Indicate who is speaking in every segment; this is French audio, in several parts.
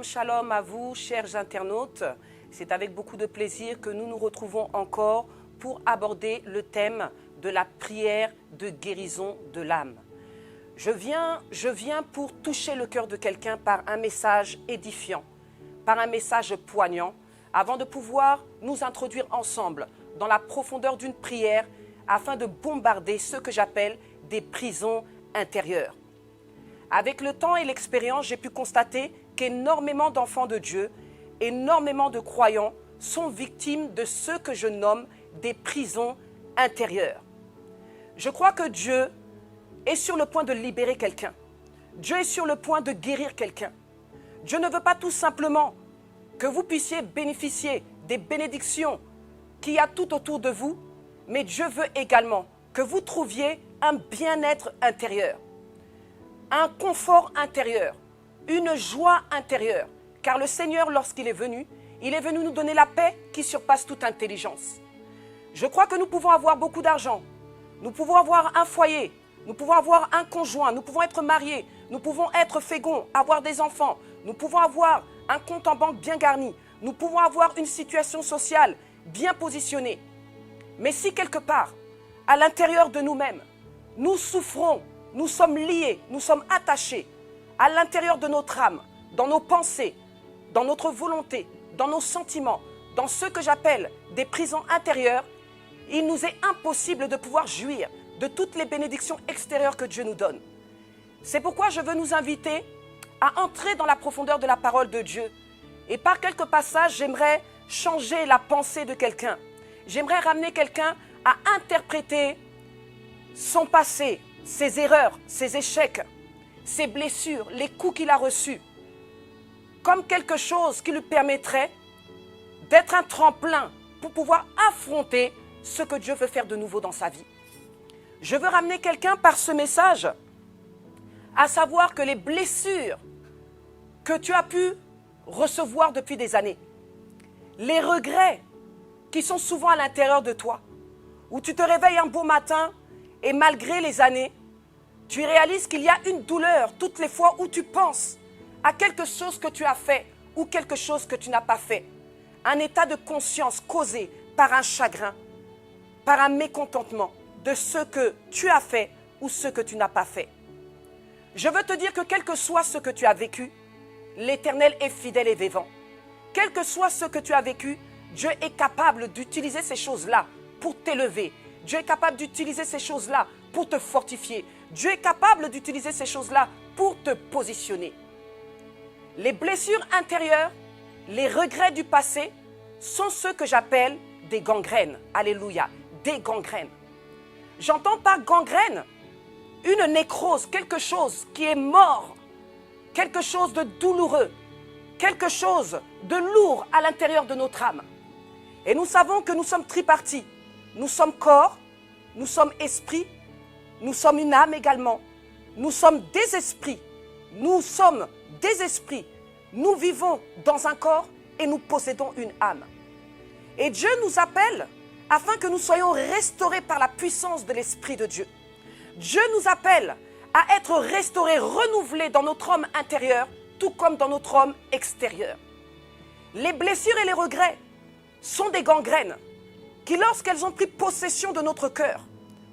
Speaker 1: Shalom, shalom à vous, chers internautes. C'est avec beaucoup de plaisir que nous nous retrouvons encore pour aborder le thème de la prière de guérison de l'âme. Je viens pour toucher le cœur de quelqu'un par un message édifiant, par un message poignant, avant de pouvoir nous introduire ensemble dans la profondeur d'une prière afin de bombarder ce que j'appelle des prisons intérieures. Avec le temps et l'expérience, j'ai pu constater qu'énormément d'enfants de Dieu, énormément de croyants sont victimes de ce que je nomme des prisons intérieures. Je crois que Dieu est sur le point de libérer quelqu'un. Dieu est sur le point de guérir quelqu'un. Dieu ne veut pas tout simplement que vous puissiez bénéficier des bénédictions qu'il y a tout autour de vous, mais Dieu veut également que vous trouviez un bien-être intérieur, un confort intérieur, une joie intérieure. Car le Seigneur, lorsqu'il est venu nous donner la paix qui surpasse toute intelligence. Je crois que nous pouvons avoir beaucoup d'argent, nous pouvons avoir un foyer, nous pouvons avoir un conjoint, nous pouvons être mariés, nous pouvons être féconds, avoir des enfants, nous pouvons avoir un compte en banque bien garni, nous pouvons avoir une situation sociale bien positionnée. Mais si quelque part, à l'intérieur de nous-mêmes, nous souffrons, nous sommes liés, nous sommes attachés à l'intérieur de notre âme, dans nos pensées, dans notre volonté, dans nos sentiments, dans ce que j'appelle des prisons intérieures, il nous est impossible de pouvoir jouir de toutes les bénédictions extérieures que Dieu nous donne. C'est pourquoi je veux nous inviter à entrer dans la profondeur de la parole de Dieu. Et par quelques passages, j'aimerais changer la pensée de quelqu'un. J'aimerais ramener quelqu'un à interpréter son passé, ses erreurs, ses échecs, ses blessures, les coups qu'il a reçus, comme quelque chose qui lui permettrait d'être un tremplin pour pouvoir affronter ce que Dieu veut faire de nouveau dans sa vie. Je veux ramener quelqu'un par ce message, à savoir que les blessures que tu as pu recevoir depuis des années, les regrets qui sont souvent à l'intérieur de toi, où tu te réveilles un beau matin et malgré les années, tu réalises qu'il y a une douleur toutes les fois où tu penses à quelque chose que tu as fait ou quelque chose que tu n'as pas fait. Un état de conscience causé par un chagrin, par un mécontentement de ce que tu as fait ou ce que tu n'as pas fait. Je veux te dire que quel que soit ce que tu as vécu, l'Éternel est fidèle et vivant. Quel que soit ce que tu as vécu, Dieu est capable d'utiliser ces choses-là pour t'élever. Dieu est capable d'utiliser ces choses-là pour te fortifier. Dieu est capable d'utiliser ces choses-là pour te positionner. Les blessures intérieures, les regrets du passé sont ceux que j'appelle des gangrènes. Alléluia, des gangrènes. J'entends par gangrène une nécrose, quelque chose qui est mort, quelque chose de douloureux, quelque chose de lourd à l'intérieur de notre âme. Et nous savons que nous sommes tripartis. Nous sommes corps, nous sommes esprit, nous sommes une âme également. Nous sommes des esprits. Nous sommes des esprits. Nous vivons dans un corps et nous possédons une âme. Et Dieu nous appelle afin que nous soyons restaurés par la puissance de l'Esprit de Dieu. Dieu nous appelle à être restaurés, renouvelés dans notre homme intérieur, tout comme dans notre homme extérieur. Les blessures et les regrets sont des gangrènes qui, lorsqu'elles ont pris possession de notre cœur,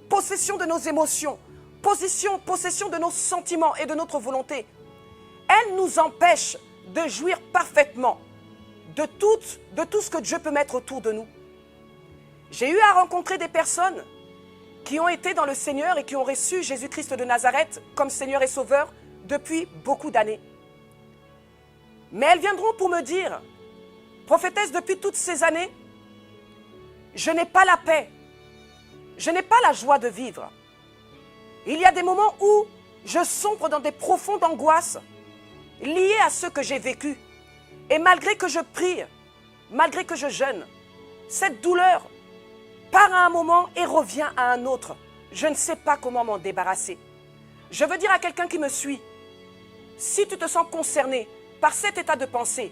Speaker 1: possession de nos émotions, possession de nos sentiments et de notre volonté, elles nous empêchent de jouir parfaitement de tout ce que Dieu peut mettre autour de nous. J'ai eu à rencontrer des personnes qui ont été dans le Seigneur et qui ont reçu Jésus-Christ de Nazareth comme Seigneur et Sauveur depuis beaucoup d'années. Mais elles viendront pour me dire, prophétesse, depuis toutes ces années, je n'ai pas la paix, je n'ai pas la joie de vivre. Il y a des moments où je sombre dans des profondes angoisses liées à ce que j'ai vécu. Et malgré que je prie, malgré que je jeûne, cette douleur part à un moment et revient à un autre. Je ne sais pas comment m'en débarrasser. Je veux dire à quelqu'un qui me suit, si tu te sens concerné par cet état de pensée,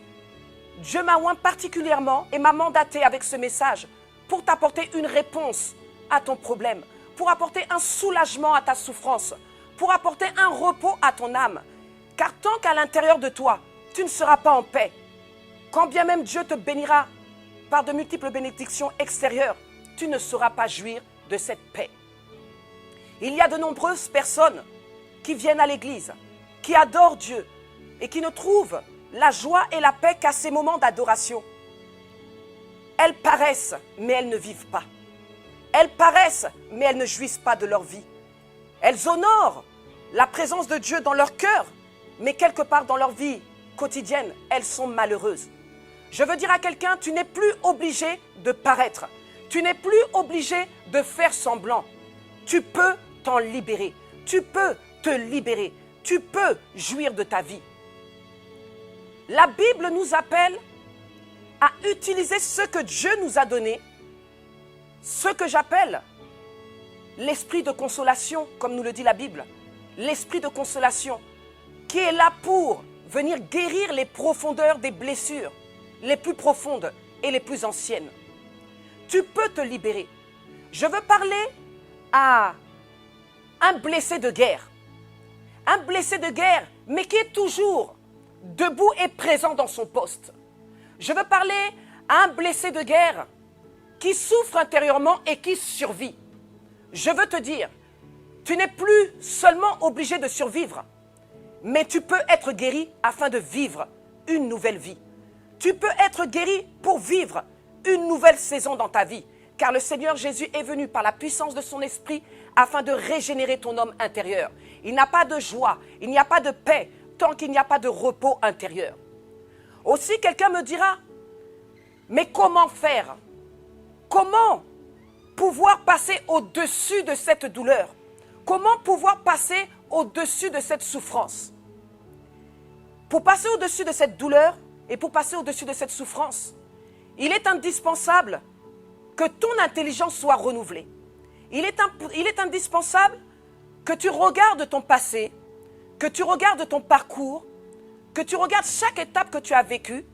Speaker 1: Dieu m'a oint particulièrement et m'a mandaté avec ce message pour t'apporter une réponse à ton problème, pour apporter un soulagement à ta souffrance, pour apporter un repos à ton âme. Car tant qu'à l'intérieur de toi, tu ne seras pas en paix. Quand bien même Dieu te bénira par de multiples bénédictions extérieures, tu ne sauras pas jouir de cette paix. Il y a de nombreuses personnes qui viennent à l'église, qui adorent Dieu et qui ne trouvent la joie et la paix qu'à ces moments d'adoration. Elles paraissent, mais elles ne vivent pas. Elles paraissent, mais elles ne jouissent pas de leur vie. Elles honorent la présence de Dieu dans leur cœur, mais quelque part dans leur vie quotidienne, elles sont malheureuses. Je veux dire à quelqu'un, tu n'es plus obligé de paraître. Tu n'es plus obligé de faire semblant. Tu peux t'en libérer. Tu peux te libérer. Tu peux jouir de ta vie. La Bible nous appelle à utiliser ce que Dieu nous a donné, ce que j'appelle l'esprit de consolation, comme nous le dit la Bible. L'esprit de consolation qui est là pour venir guérir les profondeurs des blessures, les plus profondes et les plus anciennes. Tu peux te libérer. Je veux parler à un blessé de guerre. Un blessé de guerre, mais qui est toujours debout et présent dans son poste. Je veux parler à un blessé de guerre qui souffre intérieurement et qui survit. Je veux te dire, tu n'es plus seulement obligé de survivre, mais tu peux être guéri afin de vivre une nouvelle vie. Tu peux être guéri pour vivre une nouvelle saison dans ta vie, car le Seigneur Jésus est venu par la puissance de son esprit afin de régénérer ton homme intérieur. Il n'y a pas de joie, il n'y a pas de paix tant qu'il n'y a pas de repos intérieur. Aussi, quelqu'un me dira, mais comment faire? Comment pouvoir passer au-dessus de cette douleur? Comment pouvoir passer au-dessus de cette souffrance? Pour passer au-dessus de cette douleur et pour passer au-dessus de cette souffrance, il est indispensable que ton intelligence soit renouvelée. Il est indispensable que tu regardes ton passé, que tu regardes ton parcours, que tu regardes chaque étape que tu as vécue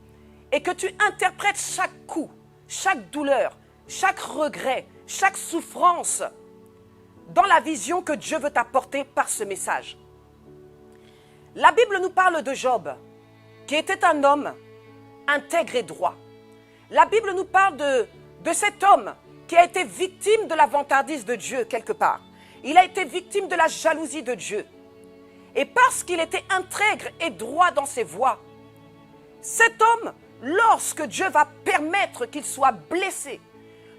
Speaker 1: et que tu interprètes chaque coup, chaque douleur, chaque regret, chaque souffrance dans la vision que Dieu veut t'apporter par ce message. La Bible nous parle de Job, qui était un homme intègre et droit. La Bible nous parle de cet homme qui a été victime de la vantardise de Dieu quelque part. Il a été victime de la jalousie de Dieu. Et parce qu'il était intègre et droit dans ses voies, cet homme, lorsque Dieu va permettre qu'il soit blessé,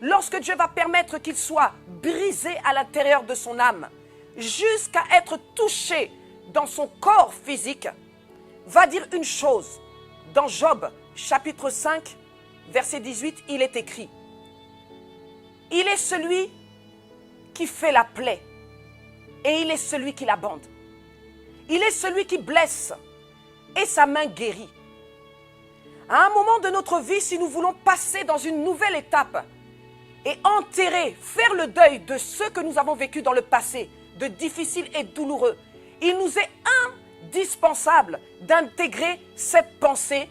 Speaker 1: lorsque Dieu va permettre qu'il soit brisé à l'intérieur de son âme, jusqu'à être touché dans son corps physique, va dire une chose. Dans Job, chapitre 5, verset 18, il est écrit: il est celui qui fait la plaie et il est celui qui la bande. Il est celui qui blesse et sa main guérit. À un moment de notre vie, si nous voulons passer dans une nouvelle étape et enterrer, faire le deuil de ce que nous avons vécu dans le passé, de difficile et douloureux, il nous est indispensable d'intégrer cette pensée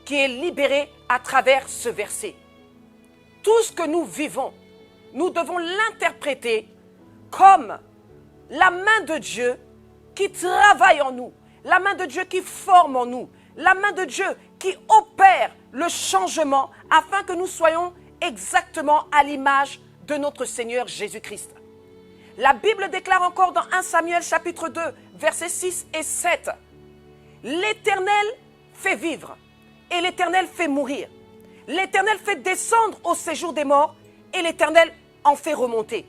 Speaker 1: qui est libérée à travers ce verset. Tout ce que nous vivons, nous devons l'interpréter comme la main de Dieu qui travaille en nous, la main de Dieu qui forme en nous, la main de Dieu qui opère le changement afin que nous soyons exactement à l'image de notre Seigneur Jésus-Christ. La Bible déclare encore dans 1 Samuel chapitre 2, versets 6 et 7, « L'Éternel fait vivre et l'Éternel fait mourir. L'Éternel fait descendre au séjour des morts et l'Éternel en fait remonter.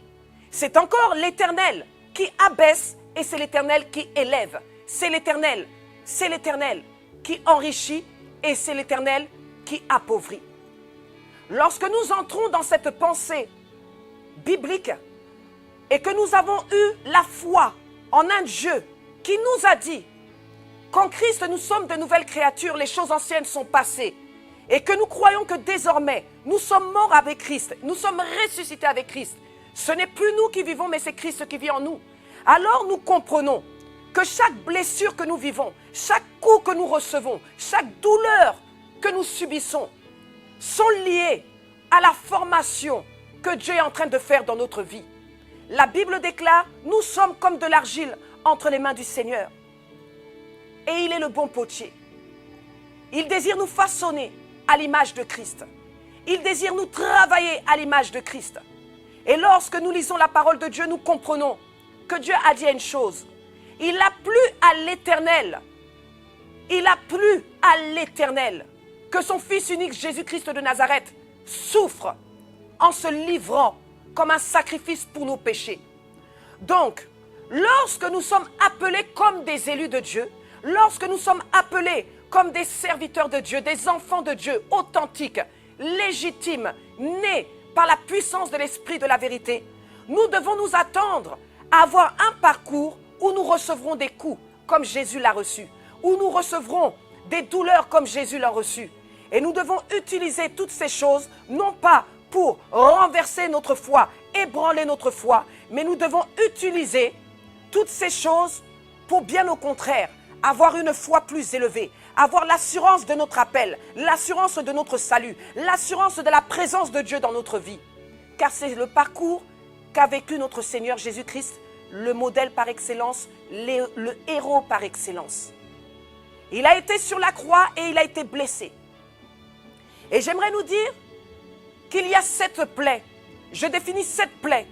Speaker 1: C'est encore l'Éternel qui abaisse et c'est l'Éternel qui élève. C'est l'Éternel qui enrichit et c'est l'Éternel qui appauvrit. » Lorsque nous entrons dans cette pensée biblique et que nous avons eu la foi en un Dieu qui nous a dit qu'en Christ nous sommes de nouvelles créatures, les choses anciennes sont passées, et que nous croyons que désormais nous sommes morts avec Christ, nous sommes ressuscités avec Christ, ce n'est plus nous qui vivons mais c'est Christ qui vit en nous. Alors nous comprenons que chaque blessure que nous vivons, chaque coup que nous recevons, chaque douleur que nous subissons sont liées à la formation que Dieu est en train de faire dans notre vie. La Bible déclare, nous sommes comme de l'argile entre les mains du Seigneur. Et il est le bon potier. Il désire nous façonner à l'image de Christ. Il désire nous travailler à l'image de Christ. Et lorsque nous lisons la parole de Dieu, nous comprenons que Dieu a dit une chose. Il a plu à l'Éternel. Il a plu à l'Éternel que son Fils unique Jésus-Christ de Nazareth souffre en se livrant comme un sacrifice pour nos péchés. Donc, lorsque nous sommes appelés comme des élus de Dieu, lorsque nous sommes appelés comme des serviteurs de Dieu, des enfants de Dieu authentiques, légitimes, nés par la puissance de l'Esprit de la vérité, nous devons nous attendre à avoir un parcours où nous recevrons des coups comme Jésus l'a reçu, où nous recevrons des douleurs comme Jésus l'a reçu. Et nous devons utiliser toutes ces choses, non pas pour renverser notre foi, ébranler notre foi, mais nous devons utiliser toutes ces choses pour bien au contraire avoir une foi plus élevée, avoir l'assurance de notre appel, l'assurance de notre salut, l'assurance de la présence de Dieu dans notre vie. Car c'est le parcours qu'a vécu notre Seigneur Jésus-Christ, le modèle par excellence, le héros par excellence. Il a été sur la croix et il a été blessé. Et j'aimerais nous dire qu'il y a 7 plaies. Je définis 7 plaies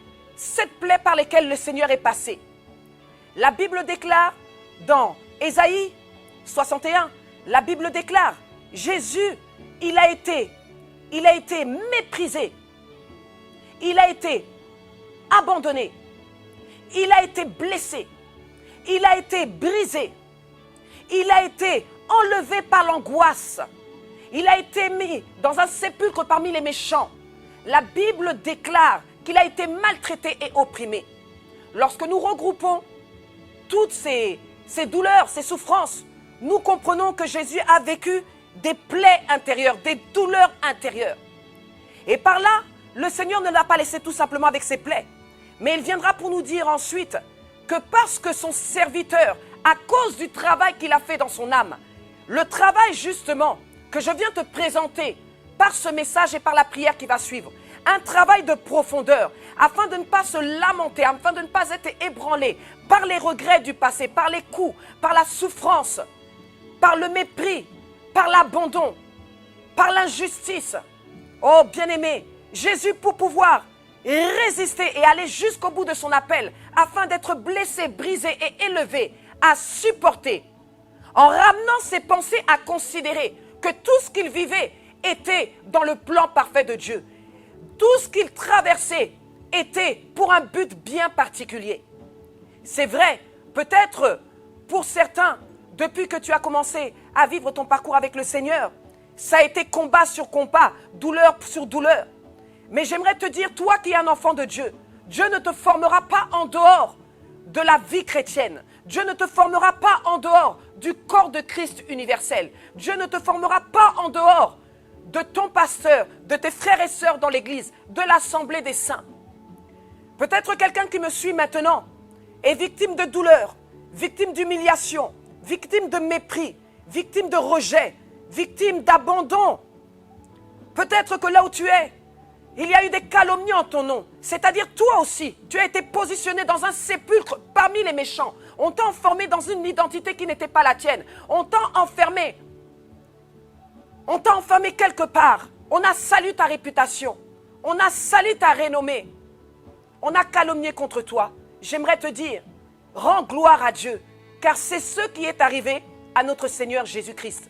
Speaker 1: par lesquelles le Seigneur est passé. La Bible déclare dans Ésaïe 61, la Bible déclare, Jésus, il a été méprisé, il a été abandonné, il a été blessé, il a été brisé, il a été enlevé par l'angoisse, il a été mis dans un sépulcre parmi les méchants. La Bible déclare qu'il a été maltraité et opprimé. Lorsque nous regroupons toutes ces douleurs, ces souffrances, nous comprenons que Jésus a vécu des plaies intérieures, des douleurs intérieures. Et par là, le Seigneur ne l'a pas laissé tout simplement avec ses plaies. Mais il viendra pour nous dire ensuite que parce que son serviteur, à cause du travail qu'il a fait dans son âme, le travail justement que je viens te présenter par ce message et par la prière qui va suivre, un travail de profondeur, afin de ne pas se lamenter, afin de ne pas être ébranlé par les regrets du passé, par les coups, par la souffrance, par le mépris, par l'abandon, par l'injustice. Oh bien-aimé, Jésus pour pouvoir résister et aller jusqu'au bout de son appel, afin d'être blessé, brisé et élevé, à supporter, en ramenant ses pensées à considérer que tout ce qu'il vivait était dans le plan parfait de Dieu. Tout ce qu'il traversait était pour un but bien particulier. C'est vrai, peut-être pour certains, depuis que tu as commencé à vivre ton parcours avec le Seigneur, ça a été combat sur combat, douleur sur douleur. Mais j'aimerais te dire, toi qui es un enfant de Dieu, Dieu ne te formera pas en dehors de la vie chrétienne. Dieu ne te formera pas en dehors du corps de Christ universel. Dieu ne te formera pas en dehors de ton pasteur, de tes frères et sœurs dans l'église, de l'assemblée des saints. Peut-être quelqu'un qui me suit maintenant est victime de douleur, victime d'humiliation, victime de mépris, victime de rejet, victime d'abandon. Peut-être que là où tu es, il y a eu des calomnies en ton nom. C'est-à-dire toi aussi, tu as été positionné dans un sépulcre parmi les méchants. On t'a enfermé dans une identité qui n'était pas la tienne. On t'a enfermé quelque part. On a sali ta réputation. On a sali ta renommée. On a calomnié contre toi. J'aimerais te dire, rends gloire à Dieu, car c'est ce qui est arrivé à notre Seigneur Jésus-Christ.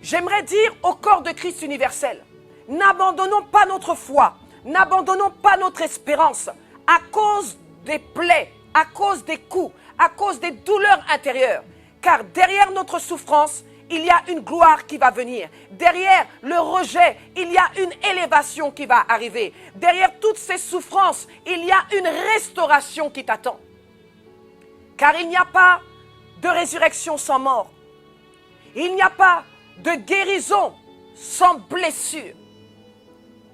Speaker 1: J'aimerais dire au corps de Christ universel, n'abandonnons pas notre foi, n'abandonnons pas notre espérance à cause des plaies, à cause des coups, à cause des douleurs intérieures. Car derrière notre souffrance, il y a une gloire qui va venir. Derrière le rejet, il y a une élévation qui va arriver. Derrière toutes ces souffrances, il y a une restauration qui t'attend. Car il n'y a pas de résurrection sans mort. Il n'y a pas de guérison sans blessure.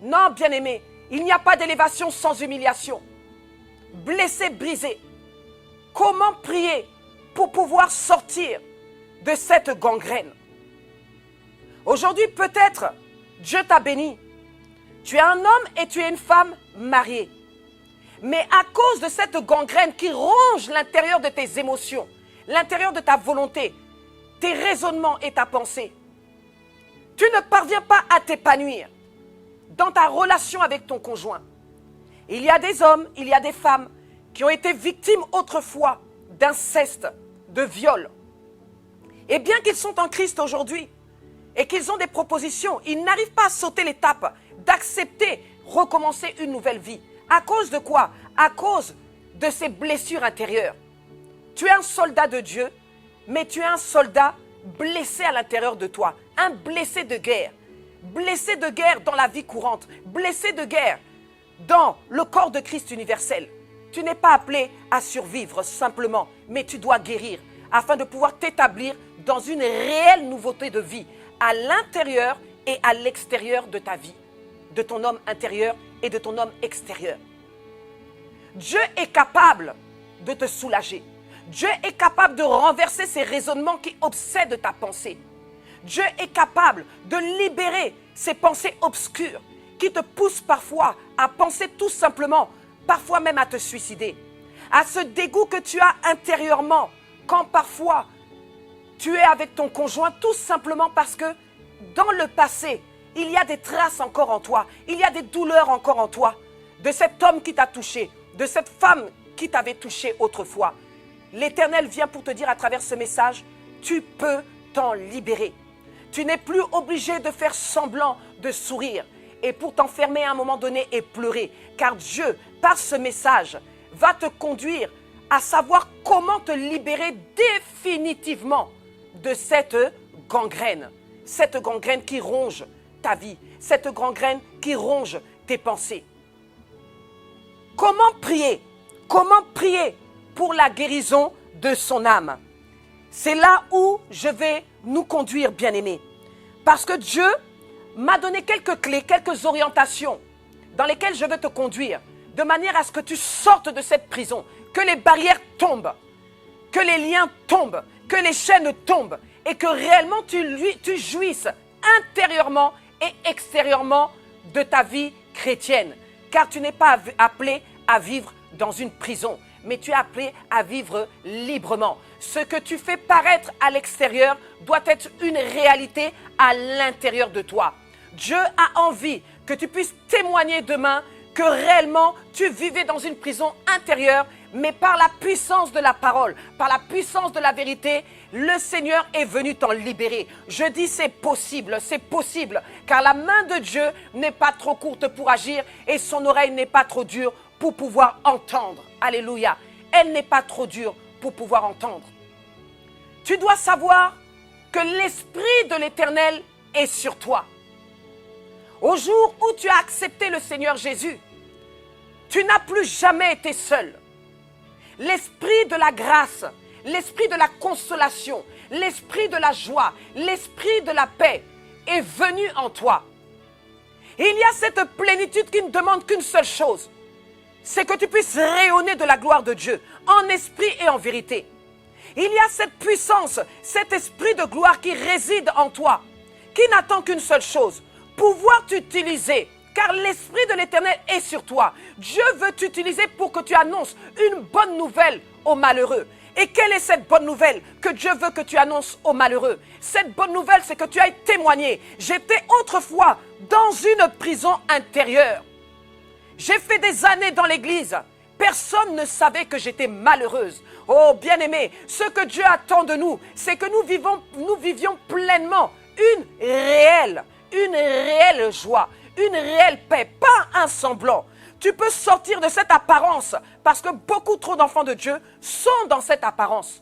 Speaker 1: Non, bien-aimé, il n'y a pas d'élévation sans humiliation. Blessé, brisé. Comment prier pour pouvoir sortir de cette gangrène? Aujourd'hui, peut-être, Dieu t'a béni. Tu es un homme et tu es une femme mariée. Mais à cause de cette gangrène qui ronge l'intérieur de tes émotions, l'intérieur de ta volonté, tes raisonnements et ta pensée, Tu ne parviens pas à t'épanouir dans ta relation avec ton conjoint. Il y a des hommes, il y a des femmes qui ont été victimes autrefois d'inceste, de viol. Et bien qu'ils sont en Christ aujourd'hui et qu'ils ont des propositions, ils n'arrivent pas à sauter l'étape d'accepter, recommencer une nouvelle vie. À cause de quoi? À cause de ces blessures intérieures. Tu es un soldat de Dieu, mais tu es un soldat blessé à l'intérieur de toi. Un blessé de guerre. Blessé de guerre dans la vie courante. Blessé de guerre dans le corps de Christ universel. Tu n'es pas appelé à survivre simplement, mais tu dois guérir afin de pouvoir t'établir dans une réelle nouveauté de vie à l'intérieur et à l'extérieur de ta vie, de ton homme intérieur et de ton homme extérieur. Dieu est capable de te soulager. Dieu est capable de renverser ces raisonnements qui obsèdent ta pensée. Dieu est capable de libérer ces pensées obscures qui te poussent parfois à penser tout simplement, parfois même à te suicider. À ce dégoût que tu as intérieurement quand parfois tu es avec ton conjoint tout simplement parce que dans le passé, il y a des traces encore en toi, il y a des douleurs encore en toi de cet homme qui t'a touché, de cette femme qui t'avait touché autrefois. L'Éternel vient pour te dire à travers ce message, tu peux t'en libérer. Tu n'es plus obligé de faire semblant de sourire et pour t'enfermer à un moment donné et pleurer. Car Dieu, par ce message, va te conduire à savoir comment te libérer définitivement de cette gangrène. Cette gangrène qui ronge ta vie, cette gangrène qui ronge tes pensées. Comment prier? Comment prier pour la guérison de son âme? C'est là où je vais nous conduire, bien-aimés. Parce que Dieu m'a donné quelques clés, quelques orientations dans lesquelles je vais te conduire, de manière à ce que tu sortes de cette prison, que les barrières tombent, que les liens tombent, que les chaînes tombent, et que réellement tu jouisses intérieurement et extérieurement de ta vie chrétienne. Car tu n'es pas appelé à vivre dans une prison, mais tu es appelé à vivre librement. Ce que tu fais paraître à l'extérieur doit être une réalité à l'intérieur de toi. Dieu a envie que tu puisses témoigner demain que réellement tu vivais dans une prison intérieure, mais par la puissance de la parole, par la puissance de la vérité, le Seigneur est venu t'en libérer. Je dis c'est possible, car la main de Dieu n'est pas trop courte pour agir et son oreille n'est pas trop dure pour pouvoir entendre. Alléluia. Elle n'est pas trop dure pour pouvoir entendre. Tu dois savoir que l'Esprit de l'Éternel est sur toi. Au jour où tu as accepté le Seigneur Jésus, tu n'as plus jamais été seul. L'Esprit de la grâce, l'Esprit de la consolation, l'Esprit de la joie, l'Esprit de la paix est venu en toi. Et il y a cette plénitude qui ne demande qu'une seule chose, c'est que tu puisses rayonner de la gloire de Dieu, en esprit et en vérité. Il y a cette puissance, cet esprit de gloire qui réside en toi, qui n'attend qu'une seule chose, pouvoir t'utiliser, car l'Esprit de l'Éternel est sur toi. Dieu veut t'utiliser pour que tu annonces une bonne nouvelle aux malheureux. Et quelle est cette bonne nouvelle que Dieu veut que tu annonces aux malheureux? Cette bonne nouvelle, c'est que tu ailles témoigner. J'étais autrefois dans une prison intérieure. J'ai fait des années dans l'église. Personne ne savait que j'étais malheureuse. Oh bien-aimé, ce que Dieu attend de nous, c'est que nous vivions pleinement une réelle joie, une réelle paix, pas un semblant. Tu peux sortir de cette apparence parce que beaucoup trop d'enfants de Dieu sont dans cette apparence.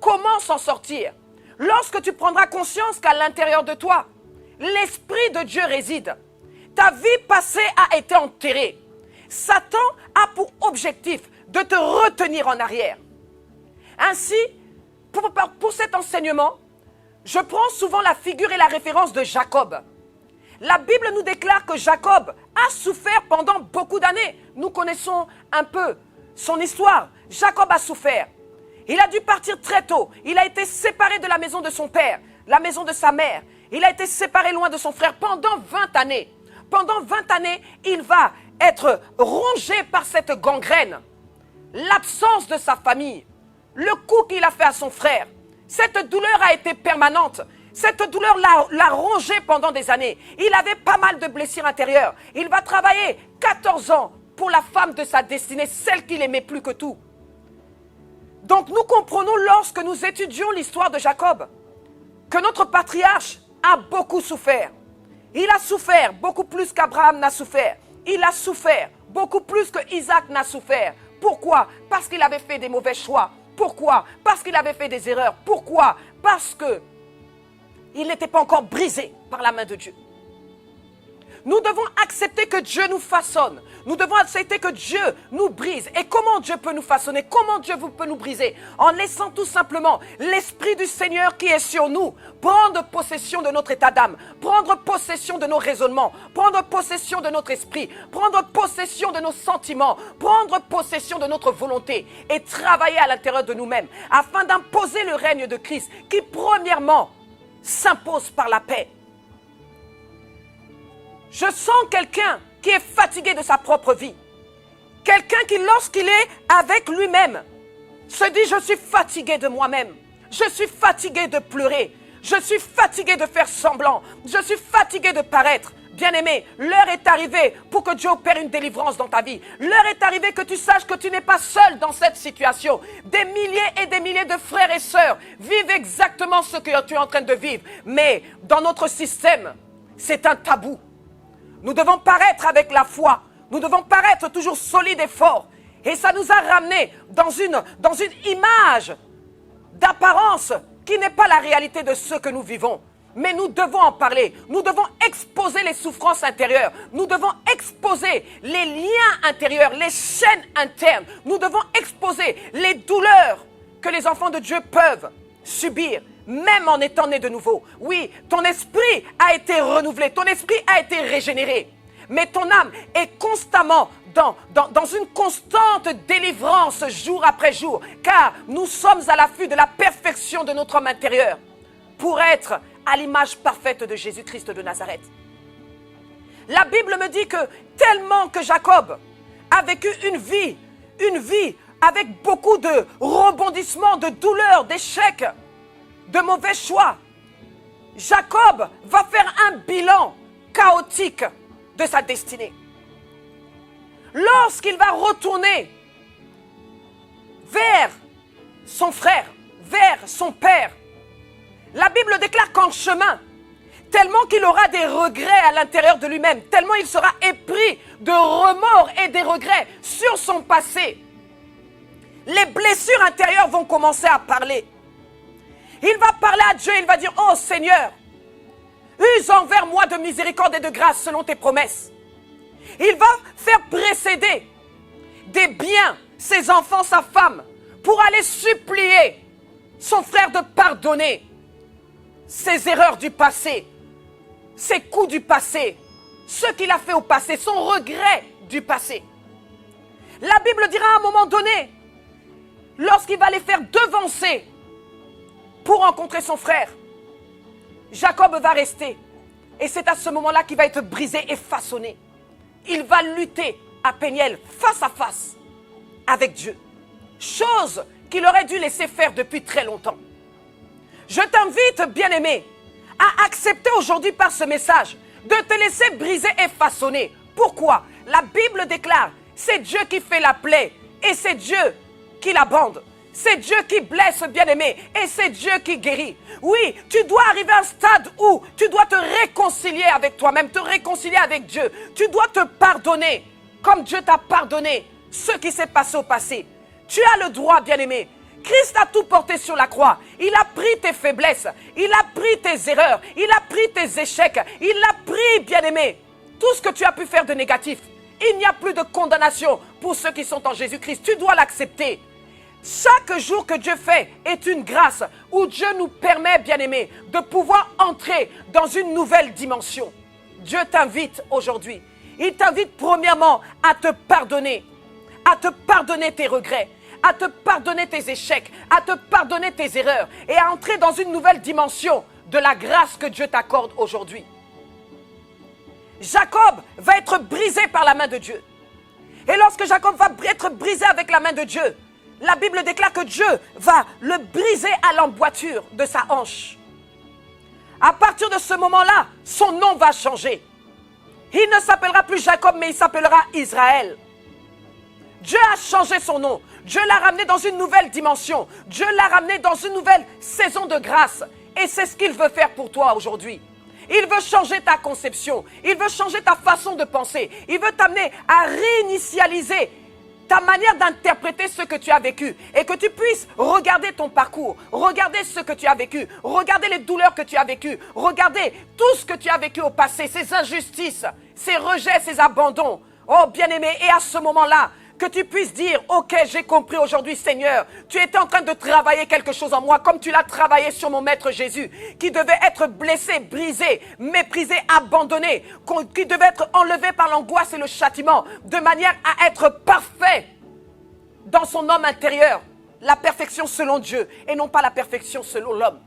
Speaker 1: Comment s'en sortir? Lorsque tu prendras conscience qu'à l'intérieur de toi, l'Esprit de Dieu réside. Ta vie passée a été enterrée. Satan a pour objectif de te retenir en arrière. Ainsi, pour cet enseignement, je prends souvent la figure et la référence de Jacob. La Bible nous déclare que Jacob a souffert pendant beaucoup d'années. Nous connaissons un peu son histoire. Jacob a souffert. Il a dû partir très tôt. Il a été séparé de la maison de son père, la maison de sa mère. Il a été séparé loin de son frère pendant 20 années. Pendant 20 années, il va être rongé par cette gangrène. L'absence de sa famille, le coup qu'il a fait à son frère. Cette douleur a été permanente. Cette douleur l'a rongé pendant des années. Il avait pas mal de blessures intérieures. Il va travailler 14 ans pour la femme de sa destinée, celle qu'il aimait plus que tout. Donc nous comprenons lorsque nous étudions l'histoire de Jacob que notre patriarche a beaucoup souffert. Il a souffert beaucoup plus qu'Abraham n'a souffert. Il a souffert beaucoup plus que Isaac n'a souffert. Pourquoi? Parce qu'il avait fait des mauvais choix. Pourquoi? Parce qu'il avait fait des erreurs. Pourquoi? Parce que il n'était pas encore brisé par la main de Dieu. Nous devons accepter que Dieu nous façonne. Nous devons accepter que Dieu nous brise. Et comment Dieu peut nous façonner? Comment Dieu peut nous briser? En laissant tout simplement l'Esprit du Seigneur qui est sur nous prendre possession de notre état d'âme, prendre possession de nos raisonnements, prendre possession de notre esprit, prendre possession de nos sentiments, prendre possession de notre volonté et travailler à l'intérieur de nous-mêmes afin d'imposer le règne de Christ qui, premièrement, s'impose par la paix. Je sens quelqu'un qui est fatigué de sa propre vie. Quelqu'un qui, lorsqu'il est avec lui-même, se dit « Je suis fatigué de moi-même. Je suis fatigué de pleurer. Je suis fatigué de faire semblant. Je suis fatigué de paraître. » Bien-aimé, l'heure est arrivée pour que Dieu opère une délivrance dans ta vie. L'heure est arrivée que tu saches que tu n'es pas seul dans cette situation. Des milliers et des milliers de frères et sœurs vivent exactement ce que tu es en train de vivre. Mais dans notre système, c'est un tabou. Nous devons paraître avec la foi. Nous devons paraître toujours solides et forts. Et ça nous a ramenés dans une image d'apparence qui n'est pas la réalité de ce que nous vivons. Mais nous devons en parler. Nous devons exposer les souffrances intérieures. Nous devons exposer les liens intérieurs, les chaînes internes. Nous devons exposer les douleurs que les enfants de Dieu peuvent subir, même en étant nés de nouveau. Oui, ton esprit a été renouvelé, ton esprit a été régénéré. Mais ton âme est constamment dans une constante délivrance jour après jour. Car nous sommes à l'affût de la perfection de notre homme intérieur pour être à l'image parfaite de Jésus-Christ de Nazareth. La Bible me dit que tellement que Jacob a vécu une vie avec beaucoup de rebondissements, de douleurs, d'échecs, de mauvais choix, Jacob va faire un bilan chaotique de sa destinée. Lorsqu'il va retourner vers son frère, vers son père, la Bible déclare qu'en chemin, tellement qu'il aura des regrets à l'intérieur de lui-même, tellement il sera épris de remords et des regrets sur son passé, les blessures intérieures vont commencer à parler. Il va parler à Dieu, il va dire « Oh Seigneur, use envers moi de miséricorde et de grâce selon tes promesses. » Il va faire précéder des biens, ses enfants, sa femme, pour aller supplier son frère de pardonner ses erreurs du passé, ses coups du passé, ce qu'il a fait au passé, son regret du passé. La Bible dira à un moment donné, lorsqu'il va les faire devancer pour rencontrer son frère, Jacob va rester. Et c'est à ce moment-là qu'il va être brisé et façonné. Il va lutter à Péniel, face à face, avec Dieu. Chose qu'il aurait dû laisser faire depuis très longtemps. Je t'invite, bien-aimé, à accepter aujourd'hui par ce message de te laisser briser et façonner. Pourquoi? La Bible déclare, c'est Dieu qui fait la plaie et c'est Dieu qui la bande. C'est Dieu qui blesse, bien-aimé, et c'est Dieu qui guérit. Oui, tu dois arriver à un stade où tu dois te réconcilier avec toi-même, te réconcilier avec Dieu. Tu dois te pardonner, comme Dieu t'a pardonné ce qui s'est passé au passé. Tu as le droit, bien-aimé. Christ a tout porté sur la croix. Il a pris tes faiblesses, il a pris tes erreurs, il a pris tes échecs, il a pris, bien-aimé, tout ce que tu as pu faire de négatif. Il n'y a plus de condamnation pour ceux qui sont en Jésus-Christ. Tu dois l'accepter. Chaque jour que Dieu fait est une grâce où Dieu nous permet, bien-aimés, de pouvoir entrer dans une nouvelle dimension. Dieu t'invite aujourd'hui. Il t'invite premièrement à te pardonner tes regrets, à te pardonner tes échecs, à te pardonner tes erreurs et à entrer dans une nouvelle dimension de la grâce que Dieu t'accorde aujourd'hui. Jacob va être brisé par la main de Dieu. Et lorsque Jacob va être brisé avec la main de Dieu, la Bible déclare que Dieu va le briser à l'emboîture de sa hanche. À partir de ce moment-là, son nom va changer. Il ne s'appellera plus Jacob, mais il s'appellera Israël. Dieu a changé son nom. Dieu l'a ramené dans une nouvelle dimension. Dieu l'a ramené dans une nouvelle saison de grâce. Et c'est ce qu'il veut faire pour toi aujourd'hui. Il veut changer ta conception. Il veut changer ta façon de penser. Il veut t'amener à réinitialiser ta manière d'interpréter ce que tu as vécu. Et que tu puisses regarder ton parcours. Regarder ce que tu as vécu. Regarder les douleurs que tu as vécues. Regarder tout ce que tu as vécu au passé. Ces injustices, ces rejets, ces abandons. Oh bien-aimé, et à ce moment-là, que tu puisses dire, ok, j'ai compris aujourd'hui, Seigneur, tu étais en train de travailler quelque chose en moi, comme tu l'as travaillé sur mon Maître Jésus, qui devait être blessé, brisé, méprisé, abandonné, qui devait être enlevé par l'angoisse et le châtiment, de manière à être parfait dans son homme intérieur, la perfection selon Dieu, et non pas la perfection selon l'homme.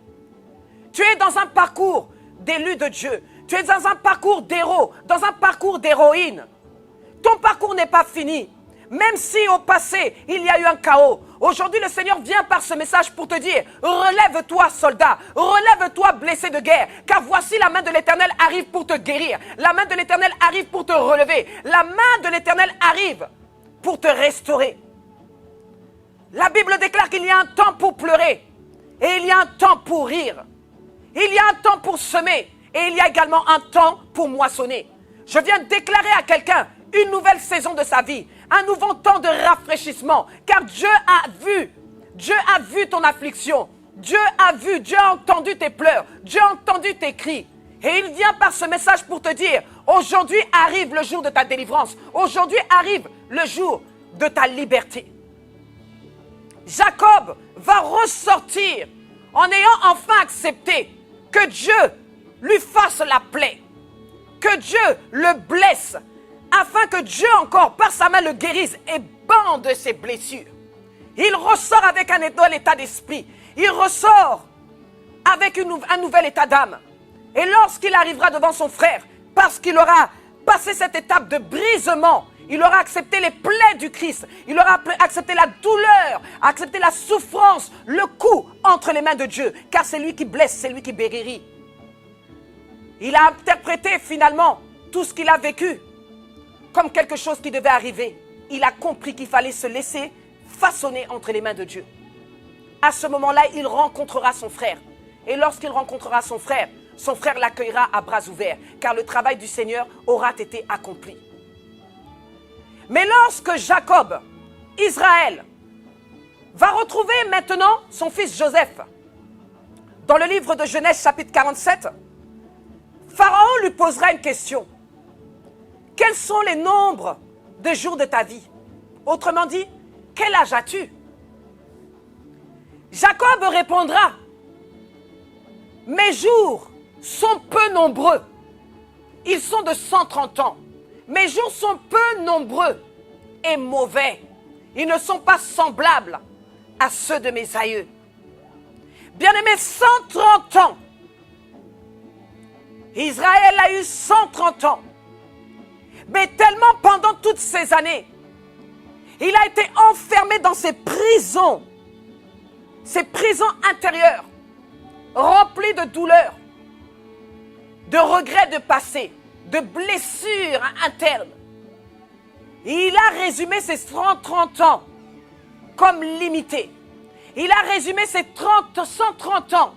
Speaker 1: Tu es dans un parcours d'élu de Dieu, tu es dans un parcours d'héros, dans un parcours d'héroïne. Ton parcours n'est pas fini. Même si au passé, il y a eu un chaos, aujourd'hui le Seigneur vient par ce message pour te dire, relève-toi soldat, relève-toi blessé de guerre, car voici la main de l'Éternel arrive pour te guérir, la main de l'Éternel arrive pour te relever, la main de l'Éternel arrive pour te restaurer. La Bible déclare qu'il y a un temps pour pleurer, et il y a un temps pour rire, il y a un temps pour semer, et il y a également un temps pour moissonner. Je viens déclarer à quelqu'un une nouvelle saison de sa vie, un nouveau temps de rafraîchissement, car Dieu a vu ton affliction, Dieu a entendu tes pleurs, Dieu a entendu tes cris, et il vient par ce message pour te dire, aujourd'hui arrive le jour de ta délivrance, aujourd'hui arrive le jour de ta liberté. Jacob va ressortir en ayant enfin accepté que Dieu lui fasse la plaie, que Dieu le blesse, afin que Dieu encore, par sa main, le guérisse et bande ses blessures. Il ressort avec un nouvel état d'esprit. Il ressort avec un nouvel état d'âme. Et lorsqu'il arrivera devant son frère, parce qu'il aura passé cette étape de brisement, il aura accepté les plaies du Christ, il aura accepté la douleur, accepté la souffrance, le coup entre les mains de Dieu, car c'est lui qui blesse, c'est lui qui guérit. Il a interprété finalement tout ce qu'il a vécu comme quelque chose qui devait arriver. Il a compris qu'il fallait se laisser façonner entre les mains de Dieu. À ce moment-là, il rencontrera son frère. Et lorsqu'il rencontrera son frère l'accueillera à bras ouverts, car le travail du Seigneur aura été accompli. Mais lorsque Jacob, Israël, va retrouver maintenant son fils Joseph, dans le livre de Genèse chapitre 47, Pharaon lui posera une question. Quels sont les nombres de jours de ta vie? Autrement dit, quel âge as-tu? Jacob répondra, mes jours sont peu nombreux. Ils sont de 130 ans. Mes jours sont peu nombreux et mauvais. Ils ne sont pas semblables à ceux de mes aïeux. Bien-aimé, 130 ans. Israël a eu 130 ans. Mais tellement pendant toutes ces années, il a été enfermé dans ces prisons intérieures, remplies de douleurs, de regrets de passé, de blessures internes. Et il a résumé ces 130 ans comme limités. Il a résumé ces 130 ans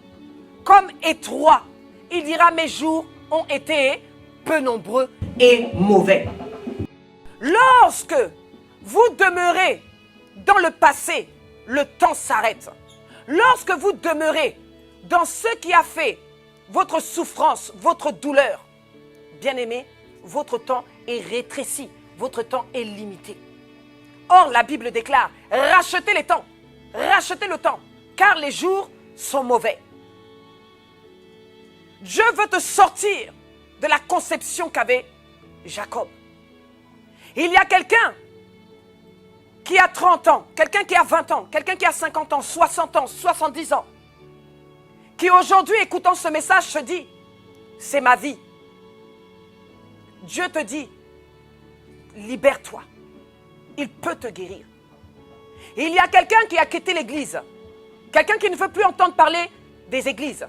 Speaker 1: comme étroits. Il dira, mes jours ont été peu nombreux et mauvais. Lorsque vous demeurez dans le passé, le temps s'arrête. Lorsque vous demeurez dans ce qui a fait votre souffrance, votre douleur, bien-aimé, votre temps est rétréci, votre temps est limité. Or, la Bible déclare, rachetez les temps, rachetez le temps, car les jours sont mauvais. Dieu veut te sortir de la conception qu'avait Jacob. Il y a quelqu'un qui a 30 ans, quelqu'un qui a 20 ans, quelqu'un qui a 50 ans, 60 ans, 70 ans, qui aujourd'hui, écoutant ce message, se dit, c'est ma vie. Dieu te dit, libère-toi. Il peut te guérir. Il y a quelqu'un qui a quitté l'église, quelqu'un qui ne veut plus entendre parler des églises.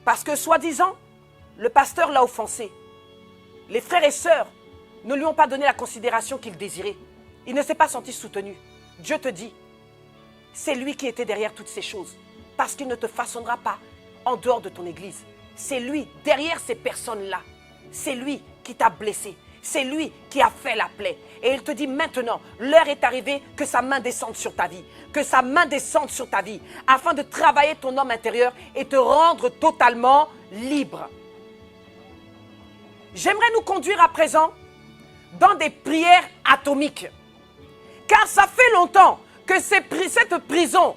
Speaker 1: Parce que soi-disant, le pasteur l'a offensé. Les frères et sœurs ne lui ont pas donné la considération qu'il désirait. Il ne s'est pas senti soutenu. Dieu te dit, c'est lui qui était derrière toutes ces choses. Parce qu'il ne te façonnera pas en dehors de ton église. C'est lui, derrière ces personnes-là. C'est lui qui t'a blessé. C'est lui qui a fait la plaie. Et il te dit maintenant, l'heure est arrivée que sa main descende sur ta vie. Que sa main descende sur ta vie. Afin de travailler ton homme intérieur et te rendre totalement libre. J'aimerais nous conduire à présent dans des prières atomiques. Car ça fait longtemps que cette prison,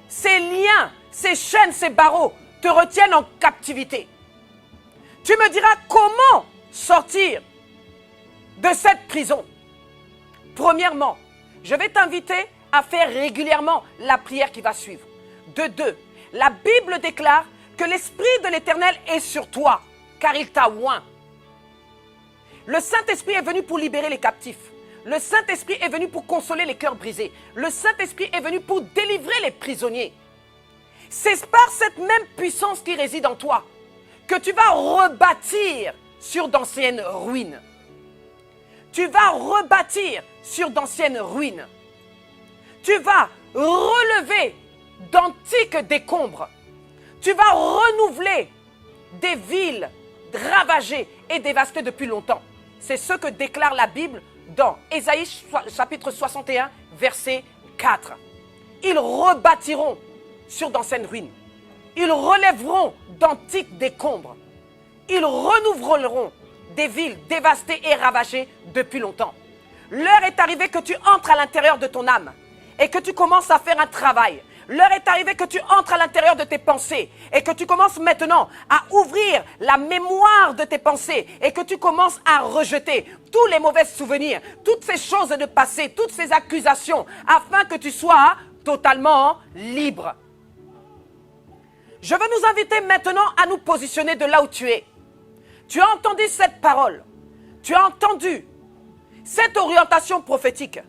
Speaker 1: ces liens, ces chaînes, ces barreaux te retiennent en captivité. Tu me diras comment sortir de cette prison. Premièrement, je vais t'inviter à faire régulièrement la prière qui va suivre. De deux, la Bible déclare que l'Esprit de l'Éternel est sur toi, car il t'a oint. Le Saint-Esprit est venu pour libérer les captifs. Le Saint-Esprit est venu pour consoler les cœurs brisés. Le Saint-Esprit est venu pour délivrer les prisonniers. C'est par cette même puissance qui réside en toi que tu vas rebâtir sur d'anciennes ruines. Tu vas rebâtir sur d'anciennes ruines. Tu vas relever d'antiques décombres. Tu vas renouveler des villes ravagées et dévastées depuis longtemps. C'est ce que déclare la Bible dans Ésaïe chapitre 61, verset 4. Ils rebâtiront sur d'anciennes ruines. Ils relèveront d'antiques décombres. Ils renouveleront des villes dévastées et ravagées depuis longtemps. L'heure est arrivée que tu entres à l'intérieur de ton âme et que tu commences à faire un travail. L'heure est arrivée que tu entres à l'intérieur de tes pensées et que tu commences maintenant à ouvrir la mémoire de tes pensées et que tu commences à rejeter tous les mauvais souvenirs, toutes ces choses de passé, toutes ces accusations, afin que tu sois totalement libre. Je veux nous inviter maintenant à nous positionner de là où tu es. Tu as entendu cette parole, tu as entendu cette orientation prophétique.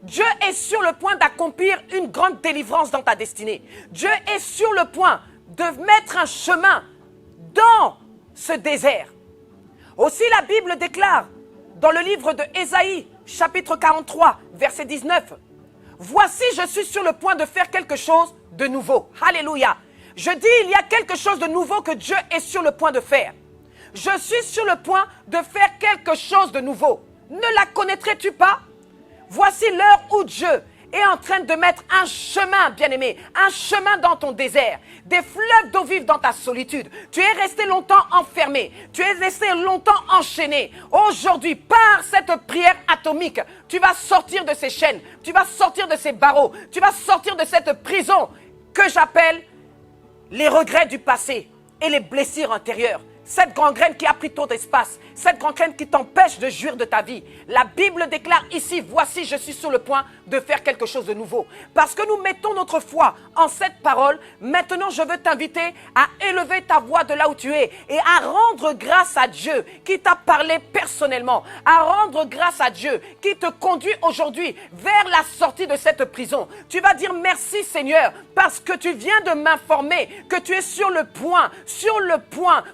Speaker 1: Dieu est sur le point d'accomplir une grande délivrance dans ta destinée. Dieu est sur le point de mettre un chemin dans ce désert. Aussi la Bible déclare dans le livre de Ésaïe, chapitre 43, verset 19. « Voici, je suis sur le point de faire quelque chose de nouveau. » Alléluia. Je dis, il y a quelque chose de nouveau que Dieu est sur le point de faire. Je suis sur le point de faire quelque chose de nouveau. Ne la connaîtrais-tu pas? Voici l'heure où Dieu est en train de mettre un chemin, bien-aimé, un chemin dans ton désert, des fleuves d'eau vive dans ta solitude. Tu es resté longtemps enfermé, tu es resté longtemps enchaîné. Aujourd'hui, par cette prière atomique, tu vas sortir de ces chaînes, tu vas sortir de ces barreaux, tu vas sortir de cette prison que j'appelle les regrets du passé et les blessures intérieures. Cette gangrène qui a pris trop d'espace, cette gangrène qui t'empêche de jouir de ta vie. La Bible déclare ici, voici, je suis sur le point de faire quelque chose de nouveau. Parce que nous mettons notre foi en cette parole, maintenant je veux t'inviter à élever ta voix de là où tu es et à rendre grâce à Dieu qui t'a parlé personnellement, à rendre grâce à Dieu qui te conduit aujourd'hui vers la sortie de cette prison. Tu vas dire merci Seigneur parce que tu viens de m'informer que tu es sur le point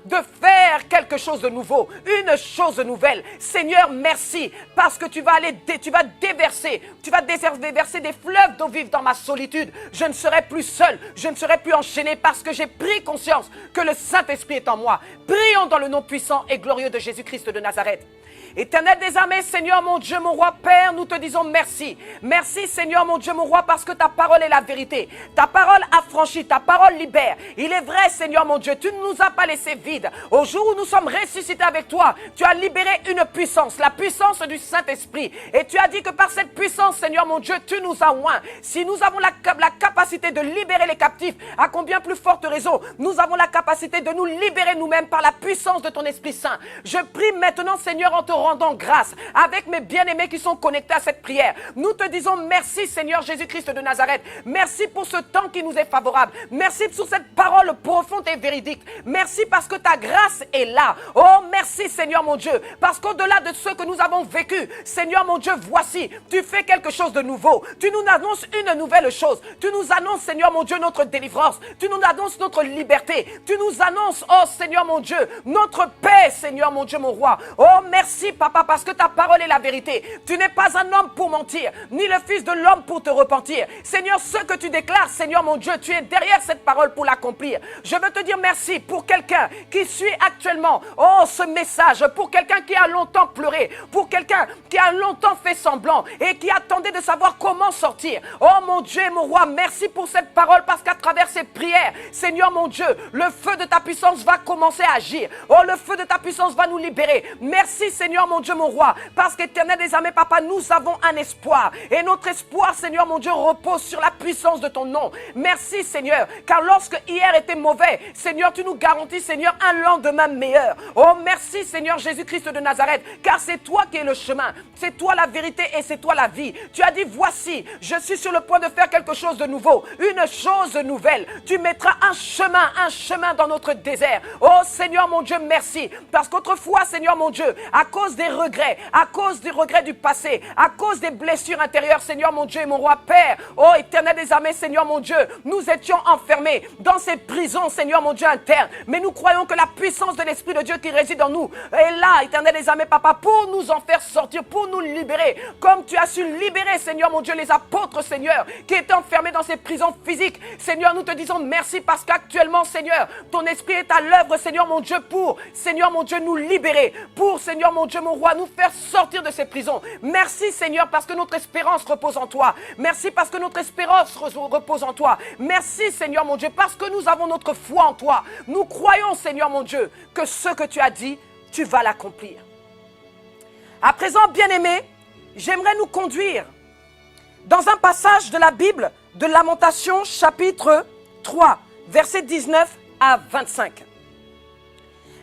Speaker 1: de faire quelque chose de nouveau, une chose nouvelle. Seigneur, merci parce que tu vas déverser des fleuves d'eau vive dans ma solitude. Je ne serai plus seul, je ne serai plus enchaîné parce que j'ai pris conscience que le Saint-Esprit est en moi. Prions dans le nom puissant et glorieux de Jésus-Christ de Nazareth. Éternel des armées, Seigneur mon Dieu, mon roi, Père, nous te disons merci. Merci Seigneur mon Dieu, mon roi, parce que ta parole est la vérité. Ta parole affranchit, ta parole libère. Il est vrai Seigneur mon Dieu, tu ne nous as pas laissés vides. Au jour où nous sommes ressuscités avec toi, tu as libéré une puissance, la puissance du Saint-Esprit. Et tu as dit que par cette puissance, Seigneur mon Dieu, tu nous as oints. Si nous avons la capacité de libérer les captifs, à combien plus forte raison, nous avons la capacité de nous libérer nous-mêmes par la puissance de ton Esprit Saint. Je prie maintenant Seigneur en te rendons grâce avec mes bien-aimés qui sont connectés à cette prière. Nous te disons merci Seigneur Jésus-Christ de Nazareth. Merci pour ce temps qui nous est favorable. Merci pour cette parole profonde et véridique. Merci parce que ta grâce est là. Oh merci Seigneur mon Dieu. Parce qu'au-delà de ce que nous avons vécu, Seigneur mon Dieu, voici, tu fais quelque chose de nouveau. Tu nous annonces une nouvelle chose. Tu nous annonces Seigneur mon Dieu notre délivrance. Tu nous annonces notre liberté. Tu nous annonces, oh Seigneur mon Dieu, notre paix Seigneur mon Dieu mon roi. Oh merci papa parce que ta parole est la vérité. Tu n'es pas un homme pour mentir, ni le fils de l'homme pour te repentir. Seigneur, ce que tu déclares, Seigneur mon Dieu, tu es derrière cette parole pour l'accomplir. Je veux te dire merci pour quelqu'un qui suit actuellement, oh ce message, pour quelqu'un qui a longtemps pleuré, pour quelqu'un qui a longtemps fait semblant et qui attendait de savoir comment sortir. Oh mon Dieu et mon roi, merci pour cette parole parce qu'à travers ces prières, Seigneur mon Dieu, le feu de ta puissance va commencer à agir. Oh, le feu de ta puissance va nous libérer. Merci Seigneur mon Dieu, mon roi, parce qu'Éternel des armées, papa, nous avons un espoir. Et notre espoir, Seigneur mon Dieu, repose sur la puissance de ton nom. Merci Seigneur, car lorsque hier était mauvais, Seigneur, tu nous garantis, Seigneur, un lendemain meilleur. Oh, merci Seigneur Jésus-Christ de Nazareth, car c'est toi qui es le chemin, c'est toi la vérité et c'est toi la vie. Tu as dit, voici, je suis sur le point de faire quelque chose de nouveau, une chose nouvelle. Tu mettras un chemin dans notre désert. Oh Seigneur mon Dieu, merci, parce qu'autrefois, Seigneur mon Dieu, à cause des regrets, à cause des regrets du passé, à cause des blessures intérieures, Seigneur mon Dieu et mon roi Père, oh Éternel des armées, Seigneur mon Dieu, nous étions enfermés dans ces prisons, Seigneur mon Dieu, internes, mais nous croyons que la puissance de l'Esprit de Dieu qui réside en nous est là, Éternel des armées, papa, pour nous en faire sortir, pour nous libérer, comme tu as su libérer, Seigneur mon Dieu, les apôtres, Seigneur, qui étaient enfermés dans ces prisons physiques. Seigneur, nous te disons merci parce qu'actuellement, Seigneur, ton Esprit est à l'œuvre, Seigneur mon Dieu, pour, Seigneur mon Dieu, nous libérer, pour, Seigneur mon Dieu, mon roi, nous faire sortir de ces prisons. Merci, Seigneur, parce que notre espérance repose en toi. Merci parce que notre espérance repose en toi. Merci, Seigneur mon Dieu, parce que nous avons notre foi en toi. Nous croyons, Seigneur mon Dieu, que ce que tu as dit, tu vas l'accomplir. À présent, bien-aimés, j'aimerais nous conduire dans un passage de la Bible de Lamentations, chapitre 3, versets 19 à 25.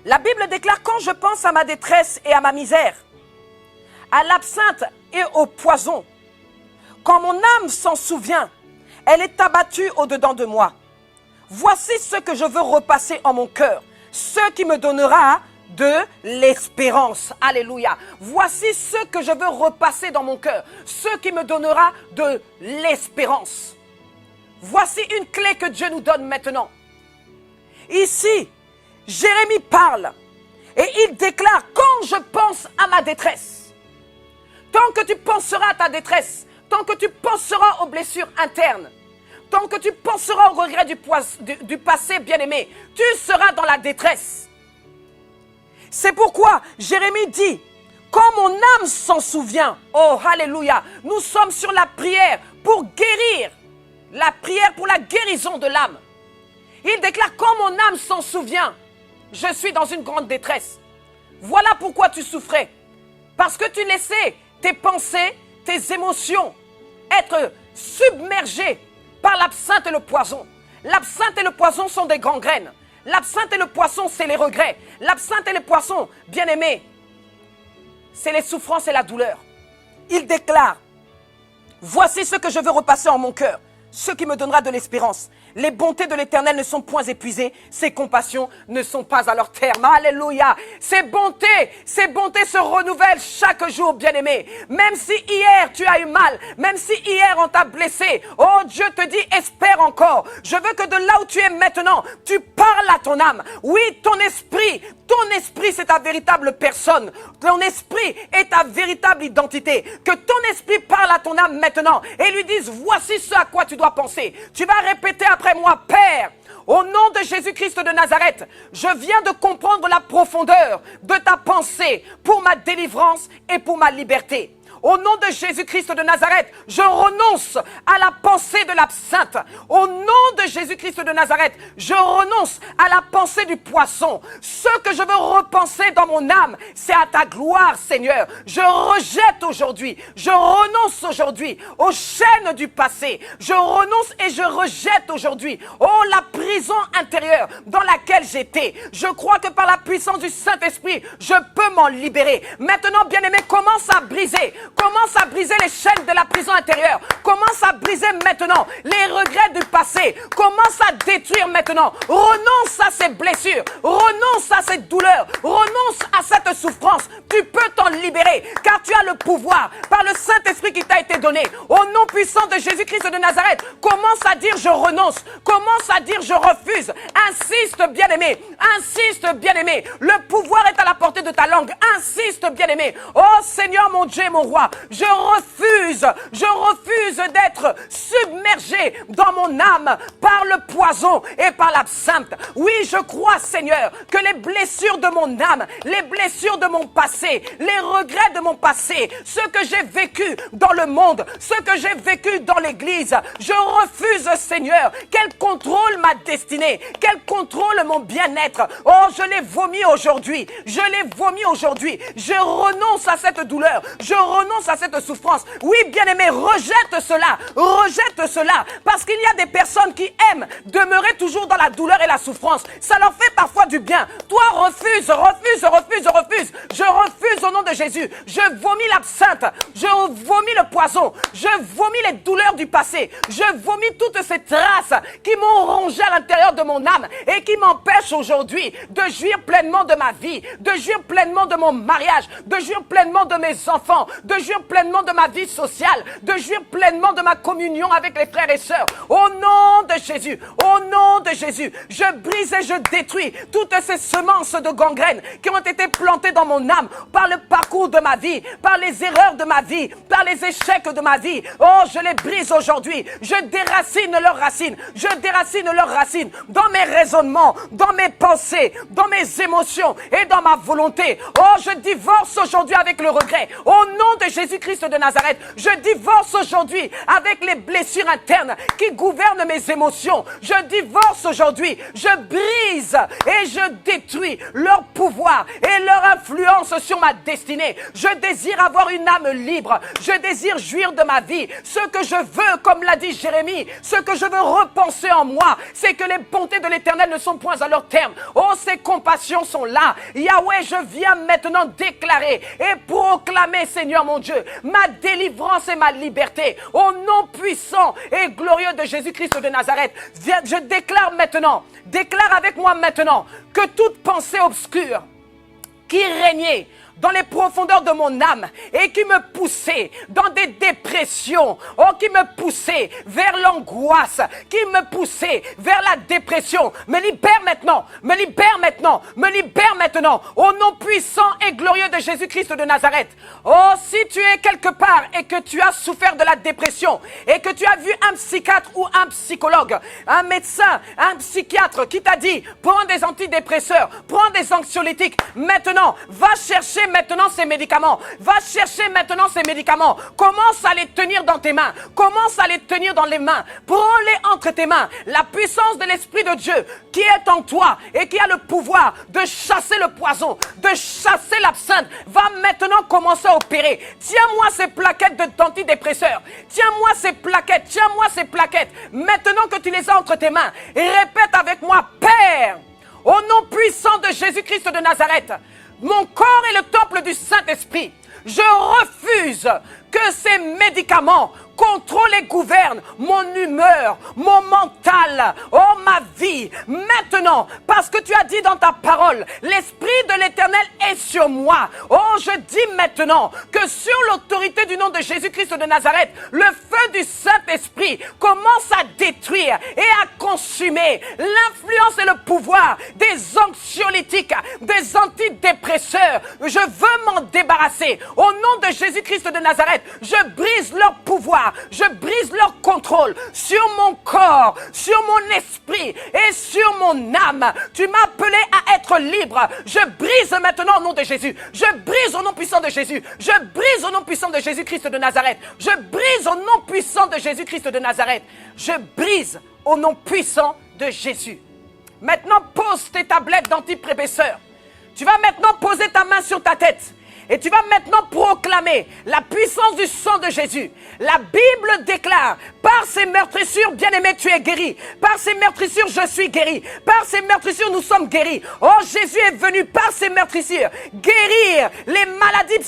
Speaker 1: La Bible déclare: quand je pense à ma détresse et à ma misère, à l'absinthe et au poison, quand mon âme s'en souvient, elle est abattue au-dedans de moi. Voici ce que je veux repasser en mon cœur, ce qui me donnera de l'espérance. Alléluia. Voici ce que je veux repasser dans mon cœur, ce qui me donnera de l'espérance. Voici une clé que Dieu nous donne maintenant. Ici, Jérémie parle et il déclare: quand je pense à ma détresse, tant que tu penseras à ta détresse, tant que tu penseras aux blessures internes, tant que tu penseras aux regrets du passé, bien-aimé, tu seras dans la détresse. C'est pourquoi Jérémie dit: quand mon âme s'en souvient, oh alléluia, nous sommes sur la prière pour guérir, la prière pour la guérison de l'âme. Il déclare: quand mon âme s'en souvient, je suis dans une grande détresse. Voilà pourquoi tu souffrais. Parce que tu laissais tes pensées, tes émotions être submergées par l'absinthe et le poison. L'absinthe et le poison sont des gangrènes. L'absinthe et le poisson, c'est les regrets. L'absinthe et le poisson, bien aimés, c'est les souffrances et la douleur. Il déclare: voici ce que je veux repasser en mon cœur, ce qui me donnera de l'espérance. Les bontés de l'Éternel ne sont point épuisées, ses compassions ne sont pas à leur terme. Alléluia. Ses bontés se renouvellent chaque jour, bien-aimé. Même si hier tu as eu mal, même si hier on t'a blessé, oh Dieu te dit: espère encore. Je veux que de là où tu es maintenant, tu parles à ton âme. Oui, ton esprit c'est ta véritable personne. Ton esprit est ta véritable identité. Que ton esprit parle à ton âme maintenant et lui dise: voici ce à quoi tu dois penser. Tu vas répéter après moi: Père, au nom de Jésus-Christ de Nazareth, je viens de comprendre la profondeur de ta pensée pour ma délivrance et pour ma liberté. Au nom de Jésus-Christ de Nazareth, je renonce à la pensée de l'absinthe. Au nom de Jésus-Christ de Nazareth, je renonce à la pensée du poisson. Ce que je veux repenser dans mon âme, c'est à ta gloire, Seigneur. Je rejette aujourd'hui, je renonce aujourd'hui aux chaînes du passé. Je renonce et je rejette aujourd'hui, oh, la prison intérieure dans laquelle j'étais. Je crois que par la puissance du Saint-Esprit, je peux m'en libérer. Maintenant, bien-aimé, commence à briser les chaînes de la prison intérieure. Commence à briser maintenant les regrets du passé. Commence à détruire maintenant. Renonce à ces blessures. Renonce à cette douleur. Renonce à cette souffrance. Tu peux t'en libérer car tu as le pouvoir par le Saint-Esprit qui t'a été donné. Au nom puissant de Jésus-Christ de Nazareth, commence à dire je renonce. Commence à dire je refuse. Insiste, bien-aimé. Insiste, bien-aimé. Le pouvoir est à la portée de ta langue. Insiste, bien-aimé. Oh Seigneur, mon Dieu, mon roi, je refuse d'être submergé dans mon âme par le poison et par l'absinthe. Oui, je crois, Seigneur, que les blessures de mon âme, les blessures de mon passé, les regrets de mon passé, ce que j'ai vécu dans le monde, ce que j'ai vécu dans l'église, je refuse, Seigneur, qu'elle contrôle ma destinée, qu'elle contrôle mon bien-être. Oh, je l'ai vomi aujourd'hui. Je l'ai vomi aujourd'hui. Je renonce à cette douleur. Je renonce à cette souffrance. Oui, bien-aimé, rejette cela. Rejette cela. Parce qu'il y a des personnes qui aiment demeurer toujours dans la douleur et la souffrance. Ça leur fait parfois du bien. Toi, refuse. Je refuse au nom de Jésus. Je vomis l'absinthe. Je vomis le poison. Je vomis les douleurs du passé. Je vomis toutes ces traces qui m'ont rongé à l'intérieur de mon âme et qui m'empêchent aujourd'hui de jouir pleinement de ma vie, de jouir pleinement de mon mariage, de jouir pleinement de mes enfants, de jouir pleinement de ma vie sociale, de jouir pleinement de ma communion avec les frères et sœurs. Au nom de Jésus, je brise et je détruis toutes ces semences de gangrène qui ont été plantées dans mon âme par le parcours de ma vie, par les erreurs de ma vie, par les échecs de ma vie. Oh, je les brise aujourd'hui. Je déracine leurs racines. Je déracine leurs racines dans mes raisonnements, dans mes pensées, dans mes émotions et dans ma volonté. Oh, je divorce aujourd'hui avec le regret. Au nom de Jésus-Christ de Nazareth, je divorce aujourd'hui avec les blessures internes qui gouvernent mes émotions. Je divorce aujourd'hui. Je brise et je détruis leur pouvoir et leur influence sur ma destinée. Je désire avoir une âme libre. Je désire jouir de ma vie. Ce que je veux, comme l'a dit Jérémie, ce que je veux repenser en moi, c'est que les bontés de l'Éternel ne sont point à leur terme. Oh, ses compassions sont là. Yahweh, je viens maintenant déclarer et proclamer, Seigneur mon Dieu, ma délivrance et ma liberté. Au nom puissant et glorieux de Jésus-Christ de Nazareth, je déclare avec moi maintenant, que toute pensée obscure qui régnait dans les profondeurs de mon âme et qui me poussait dans des dépressions, qui me poussait vers l'angoisse, qui me poussait vers la dépression, me libère maintenant, au nom puissant et glorieux de Jésus-Christ de Nazareth. Oh, si tu es quelque part et que tu as souffert de la dépression et que tu as vu un psychiatre ou un psychologue, un médecin, un psychiatre qui t'a dit, prends des antidépresseurs, prends des anxiolytiques, maintenant, va chercher maintenant ces médicaments. Va chercher maintenant ces médicaments. Commence à les tenir dans tes mains. Commence à les tenir dans les mains. Prends-les entre tes mains. La puissance de l'Esprit de Dieu qui est en toi et qui a le pouvoir de chasser le poison, de chasser l'absinthe, va maintenant commencer à opérer. Tiens-moi ces plaquettes d'antidépresseurs. Tiens-moi ces plaquettes. Maintenant que tu les as entre tes mains, répète avec moi, Père, au nom puissant de Jésus-Christ de Nazareth, mon corps est le temple du Saint-Esprit. Je refuse que ces médicaments contrôlent et gouvernent mon humeur, mon mental, ma vie. Maintenant, parce que tu as dit dans ta parole, l'Esprit de l'Éternel est sur moi. Oh, je dis maintenant que sur l'autorité du nom de Jésus-Christ de Nazareth, le feu du Saint-Esprit commence à détruire et à consumer l'influence et le pouvoir des anxiolytiques, des antidépresseurs. Je veux m'en débarrasser. Au nom de Jésus-Christ de Nazareth, je brise leur pouvoir, je brise leur contrôle sur mon corps, sur mon esprit et sur mon âme. Tu m'as appelé à être libre. Je brise maintenant au nom de Jésus. Je brise au nom puissant de Jésus. Je brise au nom puissant de Jésus-Christ de Nazareth. Je brise au nom puissant de Jésus-Christ de Nazareth. Je brise au nom puissant de Jésus. Maintenant, pose tes tablettes d'antidépresseurs. Tu vas maintenant poser ta main sur ta tête Et tu vas maintenant proclamer la puissance du sang de Jésus. La Bible déclare, par ces meurtrissures, bien-aimé, tu es guéri. Par ces meurtrissures, je suis guéri. Par ces meurtrissures, nous sommes guéris. Oh, Jésus est venu par ces meurtrissures guérir les maladies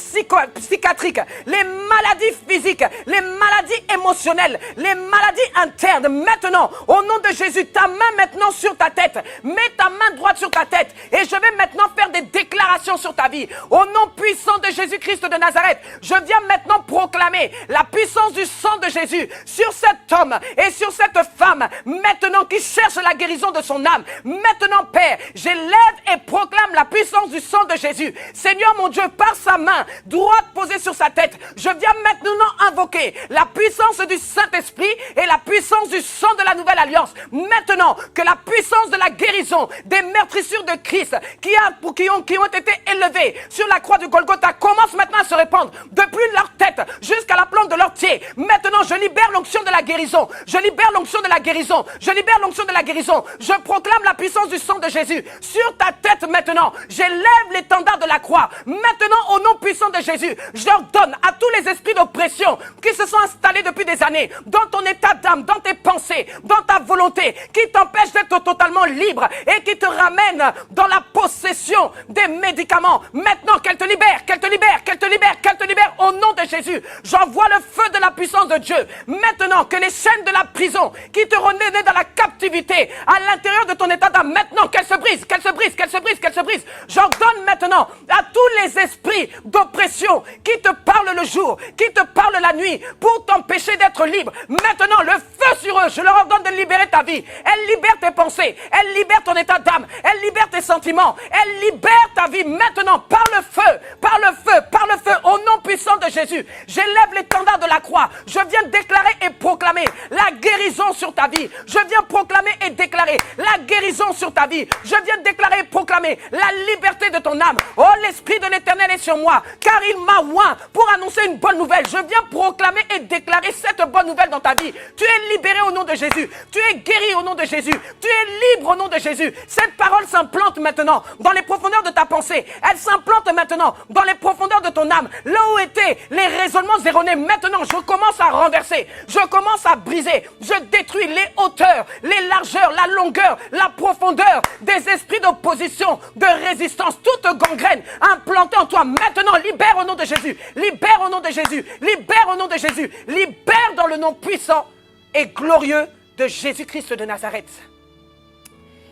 Speaker 1: psychiatriques, les maladies physiques, les maladies émotionnelles, les maladies internes. Maintenant, au nom de Jésus, ta main maintenant sur ta tête. Mets ta main droite sur ta tête. Et je vais maintenant faire des déclarations sur ta vie. Au nom puissant de Jésus-Christ de Nazareth, je viens maintenant proclamer la puissance du sang de Jésus sur cet homme et sur cette femme, maintenant qui cherche la guérison de son âme. Maintenant, Père, j'élève et proclame la puissance du sang de Jésus. Seigneur mon Dieu, par sa main droite posée sur sa tête, je viens maintenant invoquer la puissance du Saint-Esprit et la puissance du sang de la nouvelle alliance. Maintenant, que la puissance de la guérison des meurtrissures de Christ qui ont été élevées sur la croix du Golgotha commence maintenant à se répandre depuis leur tête jusqu'à la plante de leurs pieds. Maintenant, je libère l'onction de la guérison. Je libère l'onction de la guérison. Je libère l'onction de la guérison. Je proclame la puissance du sang de Jésus sur ta tête maintenant. J'élève l'étendard de la croix. Maintenant, au nom puissant de Jésus, je ordonne à tous les esprits d'oppression qui se sont installés depuis des années dans ton état d'âme, dans tes pensées, dans ta volonté, qui t'empêchent d'être totalement libre et qui te ramènent dans la possession des médicaments. Maintenant, qu'elle te libère, qu'elle te libère, qu'elle te libère, qu'elle te libère au nom de Jésus. J'envoie le feu de la puissance de Dieu. Maintenant, que les chaînes de la prison qui te retenaient dans la captivité à l'intérieur de ton état d'âme, maintenant qu'elles se brisent, qu'elles se brisent, qu'elles se brisent, qu'elles se brisent. J'ordonne maintenant à tous les esprits d'oppression qui te parlent le jour, qui te parlent la nuit pour t'empêcher d'être libre. Maintenant, le feu sur eux, je leur ordonne de libérer ta vie. Elle libère tes pensées, elle libère ton état d'âme, elle libère tes sentiments, elle libère ta vie maintenant par le feu, par le feu, par le feu, au nom puissant de Jésus. J'élève l'étendard de la croix. Je viens déclarer et proclamer la guérison sur ta vie. Je viens proclamer et déclarer la guérison sur ta vie. Je viens déclarer et proclamer la liberté de ton âme. Oh, l'Esprit de l'Éternel est sur moi, car il m'a oint pour annoncer une bonne nouvelle. Je viens proclamer et déclarer cette bonne nouvelle dans ta vie. Tu es libéré au nom de Jésus. Tu es guéri au nom de Jésus. Tu es libre au nom de Jésus. Cette parole s'implante maintenant dans les profondeurs de ta pensée. Elle s'implante maintenant dans les profondeurs de ton âme. Là où étaient les raisonnements erronés, maintenant je commence à renverser. Je commence à briser. Je détruis les hauteurs, les largeurs, la longueur, la profondeur des esprits d'opposition, de résistance, toute gangrène implantée en toi. Maintenant, libère au nom de Jésus. Libère au nom de Jésus. Libère au nom de Jésus. Libère dans le nom puissant et glorieux de Jésus-Christ de Nazareth.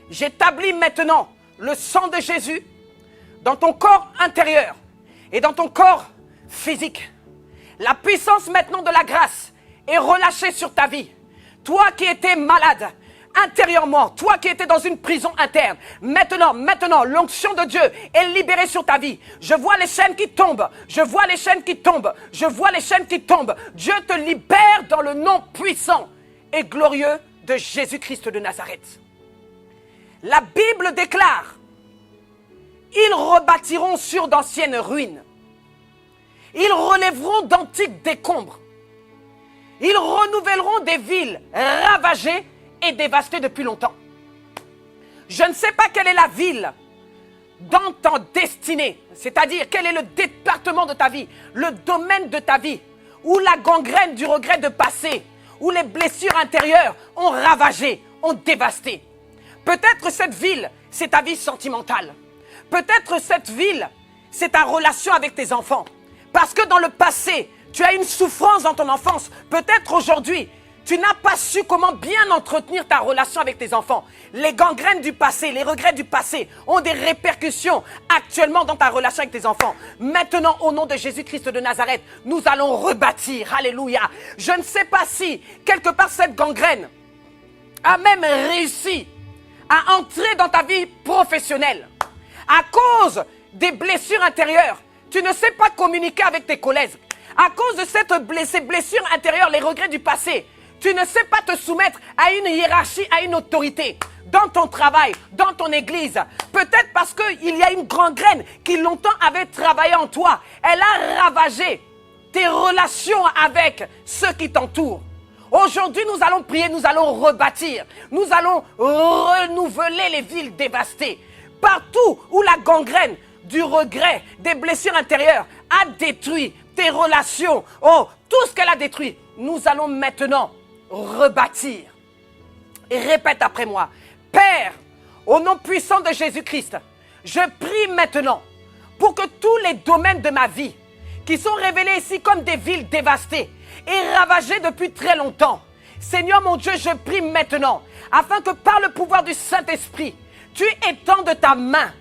Speaker 1: J'établis maintenant le sang de Jésus dans ton corps intérieur et dans ton corps physique. La puissance maintenant de la grâce est relâchée sur ta vie. Toi qui étais malade intérieurement, toi qui étais dans une prison interne, maintenant, l'onction de Dieu est libérée sur ta vie. Je vois les chaînes qui tombent, je vois les chaînes qui tombent, je vois les chaînes qui tombent. Dieu te libère dans le nom puissant et glorieux de Jésus-Christ de Nazareth. La Bible déclare: ils rebâtiront sur d'anciennes ruines. Ils relèveront d'antiques décombres. Ils renouvelleront des villes ravagées et dévastées depuis longtemps. Je ne sais pas quelle est la ville dans ta destinée, c'est-à-dire quel est le département de ta vie, le domaine de ta vie, où la gangrène du regret de passé, où les blessures intérieures ont ravagé, ont dévasté. Peut-être cette ville, c'est ta vie sentimentale. Peut-être cette ville, c'est ta relation avec tes enfants. Parce que dans le passé, tu as une souffrance dans ton enfance. Peut-être aujourd'hui, tu n'as pas su comment bien entretenir ta relation avec tes enfants. Les gangrènes du passé, les regrets du passé ont des répercussions actuellement dans ta relation avec tes enfants. Maintenant, au nom de Jésus-Christ de Nazareth, nous allons rebâtir. Alléluia. Je ne sais pas si, quelque part, cette gangrène a même réussi à entrer dans ta vie professionnelle. À cause des blessures intérieures, tu ne sais pas communiquer avec tes collègues. À cause de ces blessures intérieures, les regrets du passé, tu ne sais pas te soumettre à une hiérarchie, à une autorité, dans ton travail, dans ton église. Peut-être parce qu'il y a une gangrène qui longtemps avait travaillé en toi. Elle a ravagé tes relations avec ceux qui t'entourent. Aujourd'hui, nous allons prier, nous allons rebâtir. Nous allons renouveler les villes dévastées. Partout où la gangrène du regret, des blessures intérieures a détruit tes relations, oh, tout ce qu'elle a détruit, nous allons maintenant rebâtir. Et répète après moi, Père, au nom puissant de Jésus-Christ, je prie maintenant pour que tous les domaines de ma vie qui sont révélés ici comme des villes dévastées et ravagées depuis très longtemps, Seigneur mon Dieu, je prie maintenant afin que par le pouvoir du Saint-Esprit, tu étendes ta main,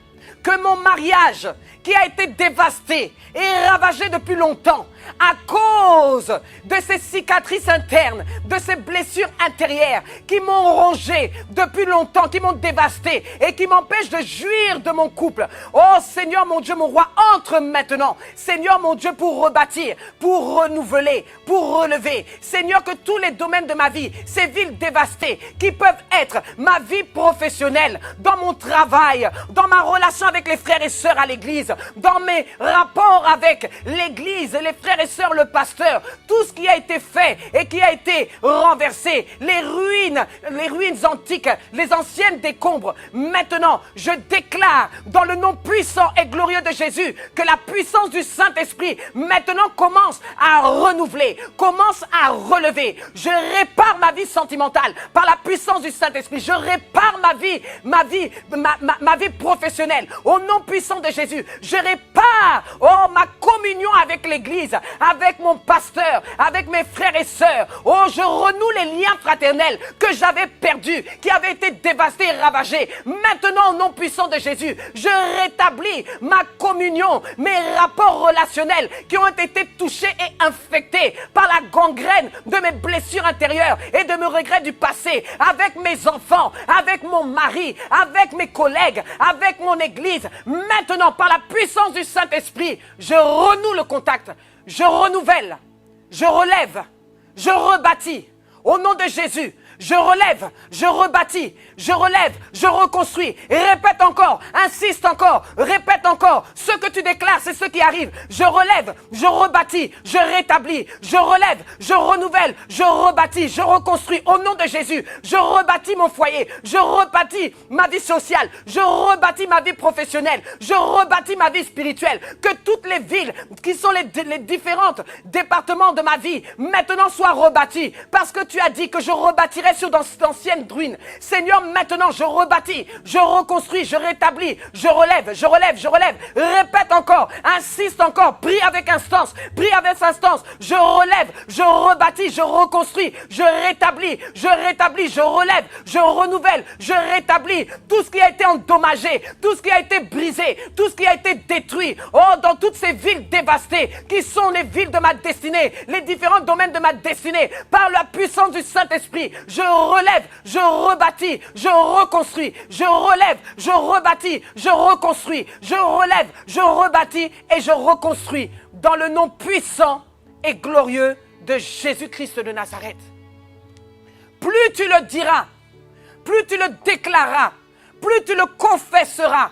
Speaker 1: que mon mariage qui a été dévasté et ravagé depuis longtemps à cause de ces cicatrices internes, de ces blessures intérieures qui m'ont rongé depuis longtemps, qui m'ont dévasté et qui m'empêchent de jouir de mon couple. Oh Seigneur mon Dieu, mon roi, entre maintenant. Seigneur mon Dieu, pour rebâtir, pour renouveler, pour relever. Seigneur, que tous les domaines de ma vie, ces villes dévastées qui peuvent être ma vie professionnelle, dans mon travail, dans ma relation avec les frères et sœurs à l'église, dans mes rapports avec l'église et les frères et sœurs, le pasteur, tout ce qui a été fait et qui a été renversé, les ruines antiques, les anciennes décombres. Maintenant, je déclare dans le nom puissant et glorieux de Jésus que la puissance du Saint-Esprit maintenant commence à renouveler, commence à relever. Je répare ma vie sentimentale par la puissance du Saint-Esprit. Je répare ma vie professionnelle au nom puissant de Jésus. Je répare, oh, ma communion avec l'église, avec mon pasteur, avec mes frères et sœurs. Oh, je renoue les liens fraternels que j'avais perdus, qui avaient été dévastés et ravagés. Maintenant, au nom puissant de Jésus, je rétablis ma communion, mes rapports relationnels qui ont été touchés et infectés par la gangrène de mes blessures intérieures et de mes regrets du passé, avec mes enfants, avec mon mari, avec mes collègues, avec mon église. Maintenant, par la puissance du Saint-Esprit, je renoue le contact. Je renouvelle, je relève, je rebâtis. Au nom de Jésus, je relève, je rebâtis, je relève, je reconstruis. Et répète encore, insiste encore, répète encore. Ce que tu déclares, c'est ce qui arrive. Je relève, je rebâtis, je rétablis, je relève, je renouvelle, je rebâtis, je reconstruis. Au nom de Jésus, je rebâtis mon foyer, je rebâtis ma vie sociale, je rebâtis ma vie professionnelle, je rebâtis ma vie spirituelle. Que toutes les villes qui sont les différents départements de ma vie maintenant soient rebâties. Parce que tu as dit que je rebâtirai sur d'anciennes ruines. Seigneur, maintenant je rebâtis, je reconstruis, je rétablis, je relève, je relève, je relève. Répète encore, insiste encore, prie avec instance, prie avec instance. Je relève, je rebâtis, je reconstruis, je rétablis, je relève, je renouvelle, je rétablis tout ce qui a été endommagé, tout ce qui a été brisé, tout ce qui a été détruit. Oh, dans toutes ces villes dévastées qui sont les villes de ma destinée, les différents domaines de ma destinée, par la puissance du Saint-Esprit, je relève, je rebâtis, je reconstruis, je relève, je rebâtis, je reconstruis, je relève, je rebâtis et je reconstruis dans le nom puissant et glorieux de Jésus-Christ de Nazareth. Plus tu le diras, plus tu le déclareras, plus tu le confesseras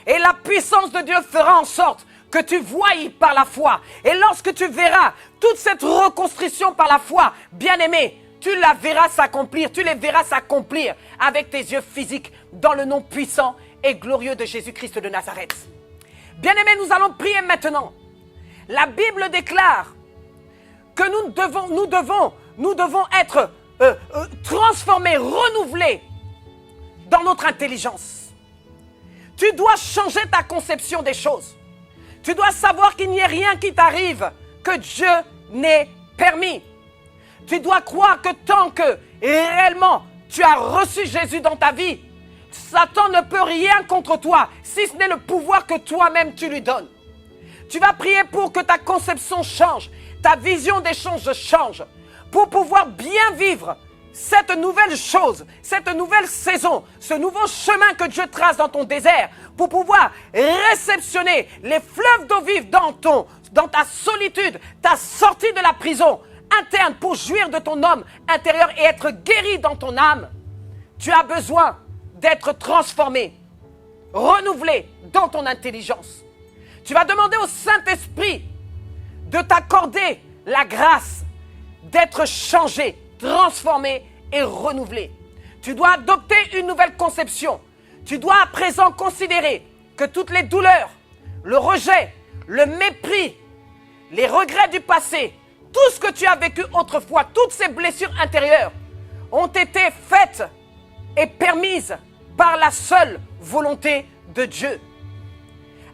Speaker 1: et la puissance de Dieu fera en sorte que tu voyes par la foi. Et lorsque tu verras toute cette reconstruction par la foi, bien-aimé, tu la verras s'accomplir, tu les verras s'accomplir avec tes yeux physiques dans le nom puissant et glorieux de Jésus-Christ de Nazareth. Bien-aimés, nous allons prier maintenant. La Bible déclare que nous devons être transformés, renouvelés dans notre intelligence. Tu dois changer ta conception des choses. Tu dois savoir qu'il n'y a rien qui t'arrive que Dieu n'ait permis. Tu dois croire que tant que réellement tu as reçu Jésus dans ta vie, Satan ne peut rien contre toi, si ce n'est le pouvoir que toi-même tu lui donnes. Tu vas prier pour que ta conception change, ta vision des choses change, pour pouvoir bien vivre cette nouvelle chose, cette nouvelle saison, ce nouveau chemin que Dieu trace dans ton désert, pour pouvoir réceptionner les fleuves d'eau vive dans ta solitude, ta sortie de la prison interne pour jouir de ton homme intérieur et être guéri dans ton âme. Tu as besoin d'être transformé, renouvelé dans ton intelligence. Tu vas demander au Saint-Esprit de t'accorder la grâce d'être changé, transformé et renouvelé. Tu dois adopter une nouvelle conception. Tu dois à présent considérer que toutes les douleurs, le rejet, le mépris les regrets du passé, tout ce que tu as vécu autrefois, toutes ces blessures intérieures ont été faites et permises par la seule volonté de Dieu.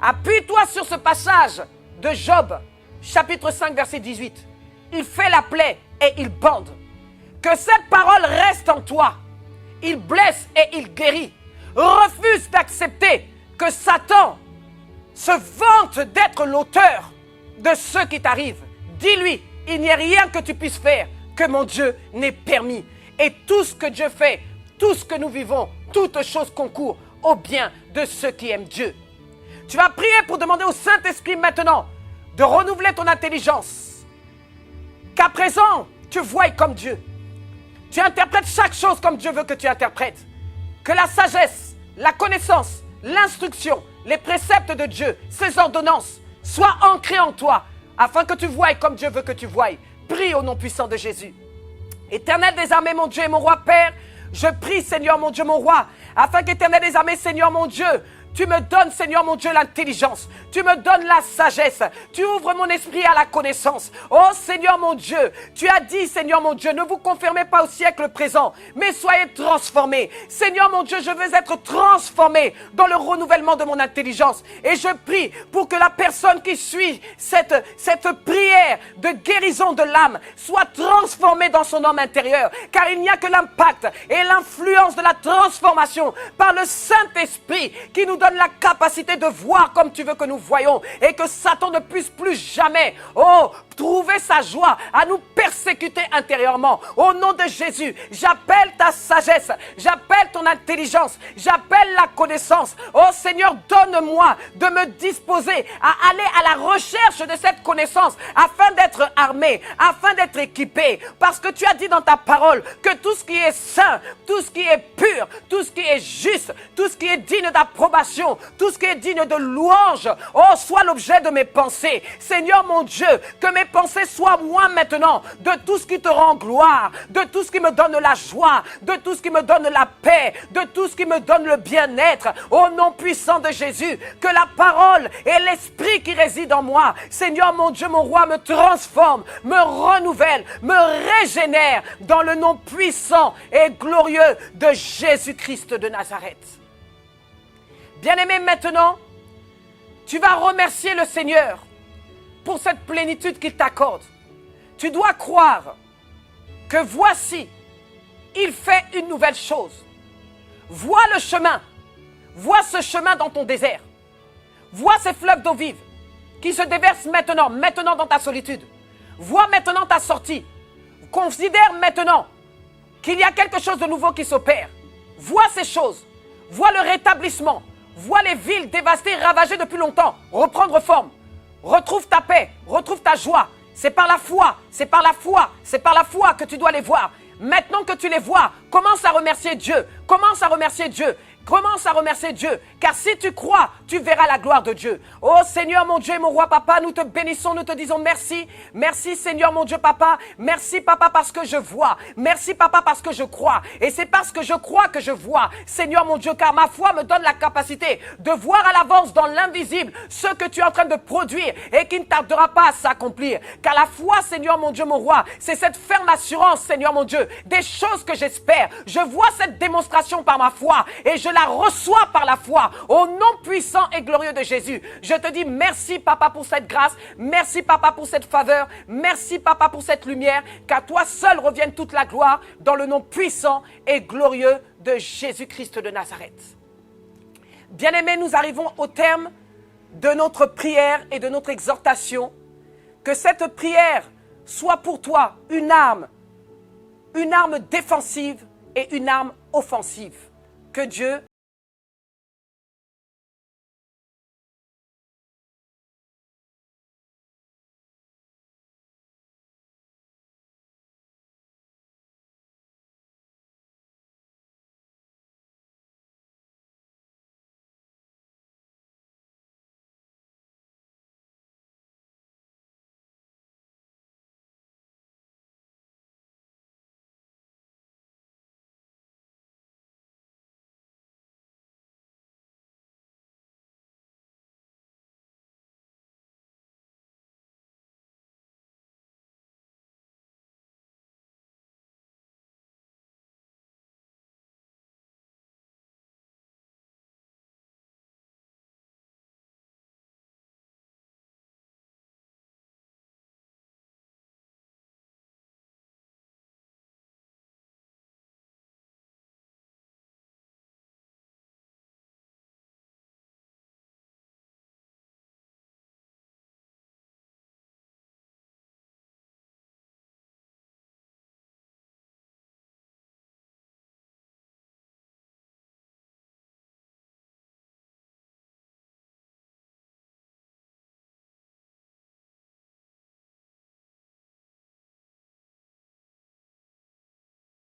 Speaker 1: Appuie-toi sur ce passage de Job, chapitre 5, verset 18. Il fait la plaie et il bande. Que cette parole reste en toi. Il blesse et il guérit. Refuse d'accepter que Satan se vante d'être l'auteur de ce qui t'arrive. Dis-lui, il n'y a rien que tu puisses faire que mon Dieu n'ait permis. Et tout ce que Dieu fait, tout ce que nous vivons, toutes choses concourent au bien de ceux qui aiment Dieu. Tu vas prier pour demander au Saint-Esprit maintenant de renouveler ton intelligence. Qu'à présent, tu voies comme Dieu. Tu interprètes chaque chose comme Dieu veut que tu interprètes. Que la sagesse, la connaissance, l'instruction, les préceptes de Dieu, ses ordonnances soient ancrés en toi afin que tu voies comme Dieu veut que tu voies. Prie au nom puissant de Jésus. Éternel des armées, mon Dieu et mon roi Père, je prie, Seigneur, mon Dieu, mon roi, afin qu'Éternel des armées, Seigneur, mon Dieu, tu me donnes, Seigneur, mon Dieu, l'intelligence. Tu me donnes la sagesse. Tu ouvres mon esprit à la connaissance. Oh, Seigneur, mon Dieu, tu as dit, Seigneur, mon Dieu, ne vous confirmez pas au siècle présent, mais soyez transformés. Seigneur, mon Dieu, je veux être transformé dans le renouvellement de mon intelligence. Et je prie pour que la personne qui suit cette prière de guérison de l'âme soit transformée dans son homme intérieur. Car il n'y a que l'impact et l'influence de la transformation par le Saint-Esprit qui nous donne la capacité de voir comme tu veux que nous voyons et que Satan ne puisse plus jamais, trouver sa joie à nous persécuter intérieurement. Au nom de Jésus, j'appelle ta sagesse, j'appelle ton intelligence, j'appelle la connaissance. Oh Seigneur, donne-moi de me disposer à aller à la recherche de cette connaissance afin d'être armé, afin d'être équipé. Parce que tu as dit dans ta parole que tout ce qui est saint, tout ce qui est pur, tout ce qui est juste, tout ce qui est digne d'approbation, tout ce qui est digne de louange, soit l'objet de mes pensées. Seigneur mon Dieu, que mes pensées soient moi maintenant de tout ce qui te rend gloire, de tout ce qui me donne la joie, de tout ce qui me donne la paix, de tout ce qui me donne le bien-être. Au nom puissant de Jésus, que la parole et l'esprit qui réside en moi, Seigneur mon Dieu, mon roi, me transforme, me renouvelle, me régénère dans le nom puissant et glorieux de Jésus-Christ de Nazareth. Bien-aimé, maintenant, tu vas remercier le Seigneur pour cette plénitude qu'il t'accorde. Tu dois croire que voici, il fait une nouvelle chose. Vois le chemin. Vois ce chemin dans ton désert. Vois ces fleuves d'eau vive qui se déversent maintenant dans ta solitude. Vois maintenant ta sortie. Considère maintenant qu'il y a quelque chose de nouveau qui s'opère. Vois ces choses. Vois le rétablissement. Vois les villes dévastées, ravagées depuis longtemps, reprendre forme. Retrouve ta paix, retrouve ta joie. C'est par la foi, c'est par la foi, c'est par la foi que tu dois les voir. Maintenant que tu les vois, commence à remercier Dieu. Commence à remercier Dieu. Commence à remercier Dieu, car si tu crois, tu verras la gloire de Dieu. Oh Seigneur mon Dieu et mon roi papa, nous te bénissons, nous te disons merci. Merci Seigneur mon Dieu papa, merci papa parce que je vois. Merci papa parce que je crois. Et c'est parce que je crois que je vois. Seigneur mon Dieu, car ma foi me donne la capacité de voir à l'avance dans l'invisible ce que tu es en train de produire et qui ne tardera pas à s'accomplir. Car la foi, Seigneur mon Dieu, mon roi, c'est cette ferme assurance, Seigneur mon Dieu, des choses que j'espère. Je vois cette démonstration par ma foi et je la reçois par la foi au nom puissant et glorieux de Jésus. Je te dis merci papa pour cette grâce, merci papa pour cette faveur, merci papa pour cette lumière, qu'à toi seul revienne toute la gloire dans le nom puissant et glorieux de Jésus-Christ de Nazareth. Bien-aimés, nous arrivons au terme de notre prière et de notre exhortation. Que cette prière soit pour toi une arme défensive et une arme offensive. Que Dieu